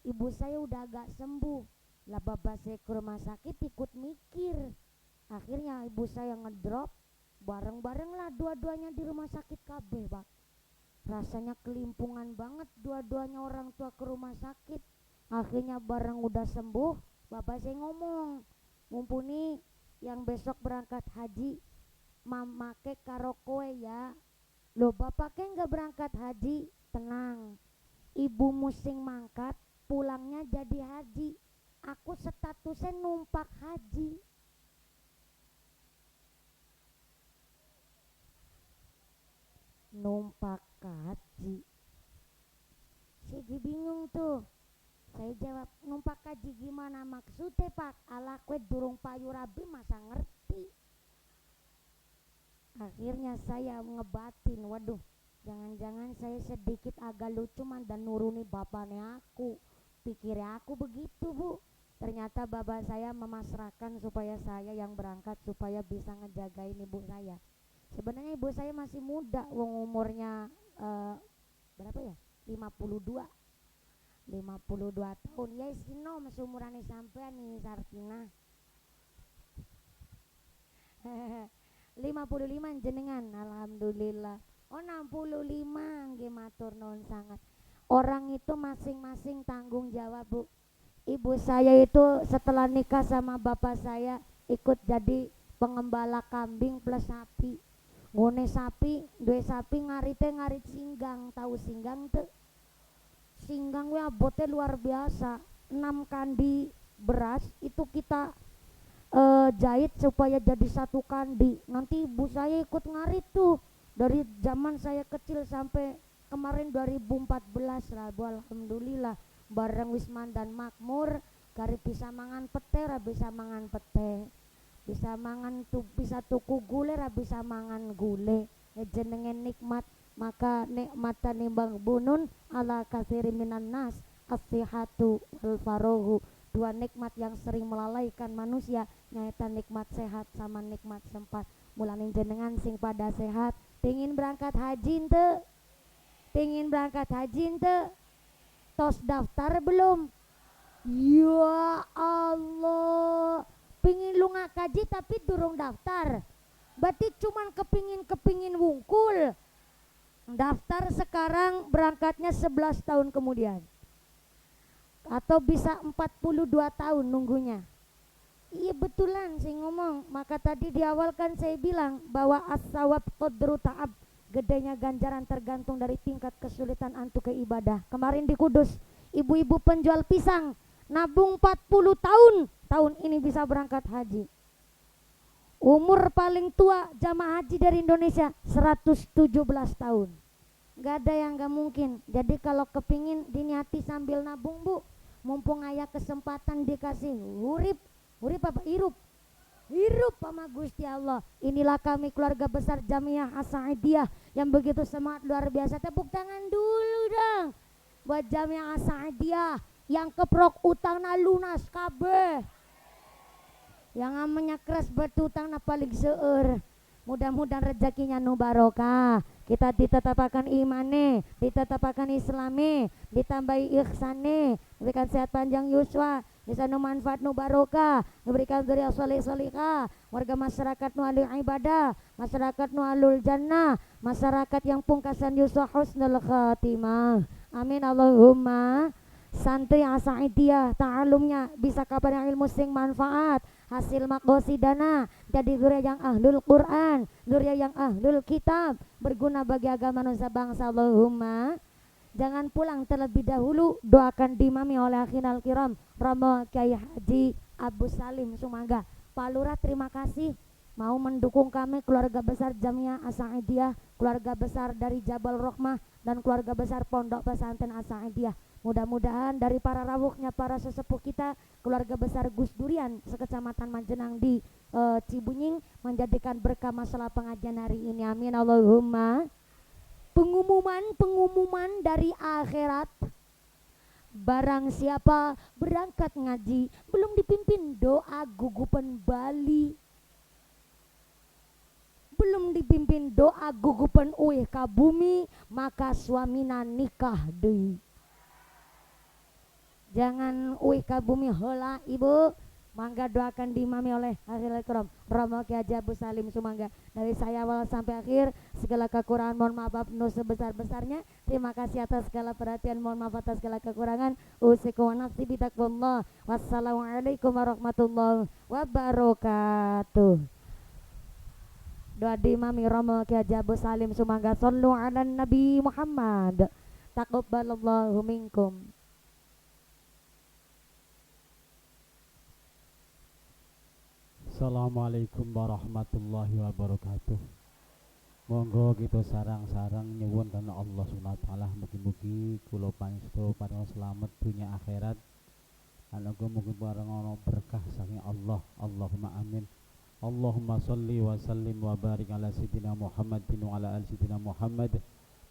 ibu saya udah agak sembuh. Lah bapak saya ke rumah sakit ikut mikir, akhirnya ibu saya ngedrop, bareng-bareng lah dua-duanya di rumah sakit KB pak. Rasanya kelimpungan banget dua-duanya orang tua ke rumah sakit. Akhirnya bareng udah sembuh, bapak saya ngomong, mumpuni yang besok berangkat haji mamake karo kowe ya. Loh bapaknya nggak berangkat haji, tenang, ibu musing mangkat pulangnya jadi haji, aku statusnya numpak haji. Numpak haji, saya bingung tuh. Saya jawab, numpak haji gimana maksudnya pak, ala kue durung payu rabi masa ngerti. Akhirnya saya ngebatin, waduh jangan-jangan saya sedikit agak lucu dan nuruni bapaknya aku, pikirnya aku begitu bu. Ternyata bapak saya memasrahkan supaya saya yang berangkat supaya bisa ngejagain ibu saya. Sebenarnya ibu saya masih muda, wong umurnya berapa ya, 52. 52 tahun. Ya sino masumurane sampean nih Sartina. 55 jenengan, alhamdulillah. Oh 65 nggih matur nuwun sangat. Orang itu masing-masing tanggung jawab, Bu. Ibu saya itu setelah nikah sama bapak saya ikut jadi pengembala kambing plus sapi. Ngone sapi, duwe sapi ngarit singgang, tahu singgang tuh? Singgang we abote luar biasa. 6 kandi beras itu kita jahit supaya jadi satu kandi. Nanti ibu saya ikut ngarit tuh dari zaman saya kecil sampai kemarin 2014 lah, Bu. Alhamdulillah bareng Wisman dan Makmur kari bisa mangan pete ra bisa mangan pete, bisa mangan bisa tuku gule ra bisa mangan gule. Jenenge nikmat, maka nikmatan nimbang bunun ala katsiri minan nas as-sihhatu wal farohu. Dua nikmat yang sering melalaikan manusia nyaita nikmat sehat sama nikmat sempat. Mulanin jenengan sing pada sehat pengin berangkat haji ente, pengin berangkat haji ente, tos daftar belum? Ya Allah, pingin lu ngakaji tapi durung daftar, berarti cuman kepingin wungkul. Daftar sekarang berangkatnya 11 tahun kemudian, atau bisa 42 tahun nunggunya. Iya betulan saya ngomong. Maka tadi di awal kan saya bilang bahwa as-sawab qadru ta'ab, gedenya ganjaran tergantung dari tingkat kesulitan antu ke ibadah. Kemarin di Kudus ibu-ibu penjual pisang nabung 40 tahun, tahun ini bisa berangkat haji. Umur paling tua jamaah haji dari Indonesia 117 tahun. Gak ada yang gak mungkin. Jadi kalau kepingin diniati sambil nabung, Bu, mumpung ayah kesempatan dikasih hurip apa hirup sama Gusti Allah. Inilah kami keluarga besar Jamiah As-Sa'idiyah yang begitu semangat luar biasa. Tepuk tangan dulu dong buat Jamiah As-Sa'idiyah yang keprok utangna lunas kabeh, yang namanya keras berutang na paling seueur. Mudah-mudahan rezekinya nu barokah, kita ditetapakan imane, ditetapakan islame, ditambahi ihsane, diberikan sehat panjang yuswa, bisa nu manfaat nu barokah, diberikan dzurriyyah shalih salihah, warga masyarakat nu ahli ibadah, masyarakat nu ahlul jannah, masyarakat yang pungkasan yuswa husnul khatimah. Amin Allahumma. Santri As-Sa'idiyah ta'alumnya bisa kabar yang ilmu sing manfaat, hasil maqasidana jadi dzurriyyah yang ahlul Quran, dzurriyyah yang ahlul kitab, berguna bagi agama nusa bangsa. Allahumma. Jangan pulang terlebih dahulu, doakan dimami oleh akhinal kiram Romo Kiai Haji Abu Salim Sumangga. Pak Lurah terima kasih mau mendukung kami keluarga besar Jamiah As-Sa'idiyah, keluarga besar dari Jabal Rohmah dan keluarga besar Pondok Pesantren As-Sa'idiyah. Mudah-mudahan dari para rawuhnya para sesepuh kita, keluarga besar Gus Durian sekecamatan Manjenang di Cibunying menjadikan berkah masalah pengajian hari ini. Amin Allahumma. Pengumuman dari akhirat. Barang siapa berangkat ngaji belum dipimpin doa gugupan Bali, belum dipimpin doa gugupan uih ka bumi, maka suamina nikah deui. Jangan uih ka bumi heula Ibu. Mangga doakan dimami oleh akhirul kiram Romo Kiai Haji Abu Salim Sumangga. Dari saya awal sampai akhir segala kekurangan mohon maaf nu sebesar-besarnya. Terima kasih atas segala perhatian, mohon maaf atas segala kekurangan. Usikum wa nafsi bitaqwallah. Wassalamualaikum warahmatullahi wabarakatuh. Doa dimami Romo Kiai Haji Abu Salim Sumangga. Shallu ala Nabi Muhammad. Taqabbalallahu minkum. Assalamualaikum warahmatullahi wabarakatuh. Monggo kita sarang-sarang nyuwun kana Allah Subhanahu wa taala mugi-mugi kula panjenengan paring selamat dunya akhirat. Lan uga mugi bareng ana berkah saking Allah. Allahumma amin. Allahumma sholli wa sallim wa barik ala sayyidina Muhammadin wa ala ali sayyidina Muhammad.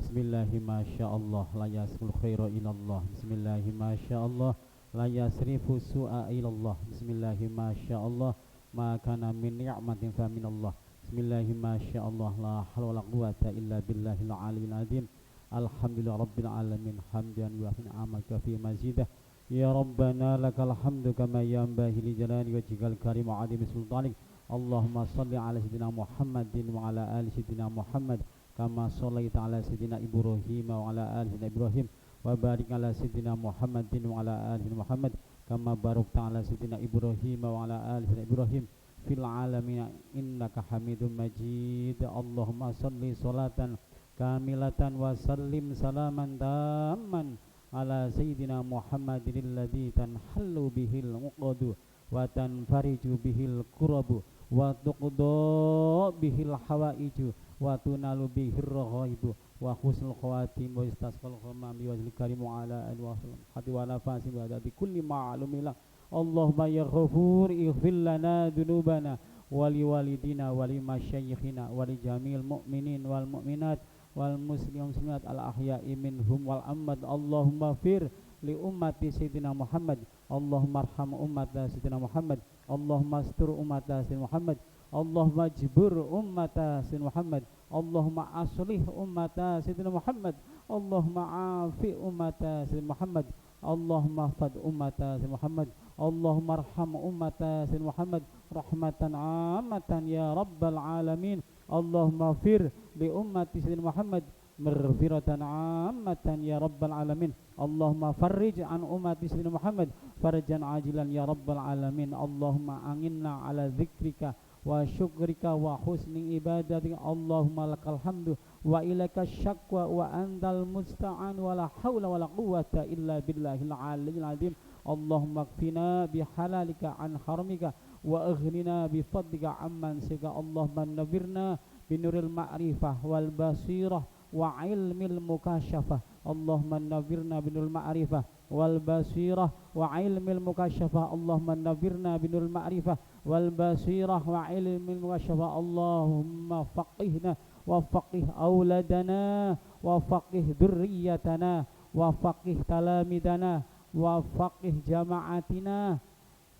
Bismillahi masyaallah la yasmul khairu ilallah. Bismillahi masyaallah la yasrifu su'a ilallah. Bismillahi masyaallah maka min ni'matin fa minallah. Bismillahi masyaallah la haula wala quwata illa billahil aliyil azim. Alhamdulillah rabbil alamin hamdan yuafi ni'amaka fi mazidah. Ya Rabbana lakal hamdu kama yanbaghi li jalali wajhikal karim wa 'azimi sultanik. Allahumma salli ala sayyidina Muhammadin wa ala ali sayyidina Muhammad kama shallaita ala sayyidina Ibrahim wa ala ali sayyidina Ibrahim wa barik ala sayyidina Muhammadin wa ala ali sayyidina Muhammad kama barakta ala sayyidina Ibrahim wa ala ali sayyidina Ibrahim fil alamin innaka Hamidum Majid. Allahumma salli salatan kamilatan wa sallim salaman tamman ala sayyidina Muhammadin alladhi tanhallu bihil uqadu wa tanfariju bihil kurabu wa tuqda bihil hawaiju wa tunalu bihir raghaibu wa husnul khawatim wa istasqal ghamami wa zikrimu ala alihi wa sallam hadi wa nafasi wa bi kulli ma'lumillah. Allahumma ya ghafur ighfir lana dunubana wa li walidina wa li masyayikhina wa li jamil mu'minin wal mu'minat wal muslimin muslimat al ahya'i minhum wal amwat. Allahumma fir li ummati sayyidina Muhammad. Allahumma arham ummata sayyidina Muhammad. Allahumma astur ummata sayyidina Muhammad. Allahumma jibur ummata sayyidina Muhammad. Allahumma aslih ummata sayyidina Muhammad. Allahumma afi ummata sayyidina Muhammad. Allahumma fad ummata sayyidina Muhammad. Allahumma arham ummata sayyidina Muhammad rahmatan ammatan ya rabbal alamin. Allahumma fir li ummati sayyidina Muhammad maghfiratan ammatan ya rabbal alamin. Allahumma farrij an ummati sayyidina Muhammad farjan ajilan ya rabbal alamin. Allahumma anginna ala dzikrika wa syukrika wa husni ibadatika. Allahumma lakal hamdu wa ilaika syakwa wa antal musta'an wa la hawla wa la quwwata illa billahil aliyyil azim. Allahumma kfina bihalalika an haramika wa aghnina bifadlika amman sika. Allahumma nawwirna binuril ma'rifah wal basirah wa ilmil mukasyafah. Allahumma nawwirna binuril ma'rifah wal basirah wa ilmil mukasyafah. Allahumma nawwirna binuril ma'rifah wal basirah wa ilmil mukasyafah. Allahumma faqihna wa faqih auladana wa faqih dzurriyyatana wa faqih talamidana wa faqih jama'atina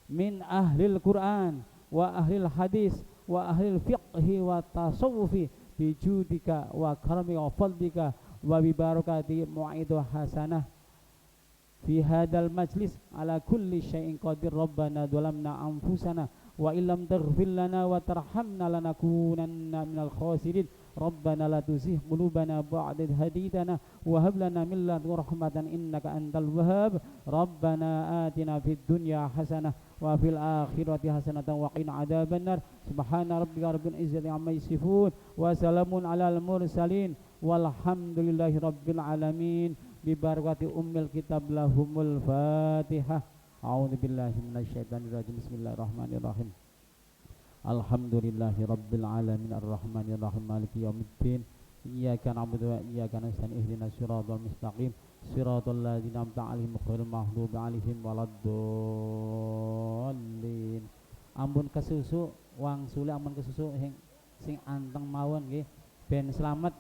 min ahlil Quran wa ahlil hadis wa ahlil fiqhi wa tasawufi bijudika wa karami wa fadlika wa bibarakati mu'idu hasanah fi hadal majlis ala kulli syai'in qadir. Rabbana dhalamna anfusana wa illam taghfir lana wa tarhamna lanakunanna minal khasirin. Rabbana la tuzigh qulubana ba'da idh hadaytana wa hab lana min ladunka rahmatan innaka antal wahhab. Rabbana atina fid dunya hasanah wa fil akhirati hasanatan wa qina adzabannar. Subhana rabbika rabbil izzati amma yasifun wa salamun alal mursalin walhamdulillahi rabbil alamin. Bi barakati ummil kitab lahumul fatihah. A'udzu billahi minasyaitonir rajim. Bismillahirrahmanirrahim. Alhamdulillahi rabbil alamin arrahmanir rahim maliki yaumiddin. Iyyaka na'budu wa iyyaka nasta'in ihdinas siratal mustaqim siratal ladzina an'amta 'alaihim ghairil maghdubi 'alaihim waladdallin. Ampun kesusu wang sule ampun kesusu sing anteng mawon nggih ben slamet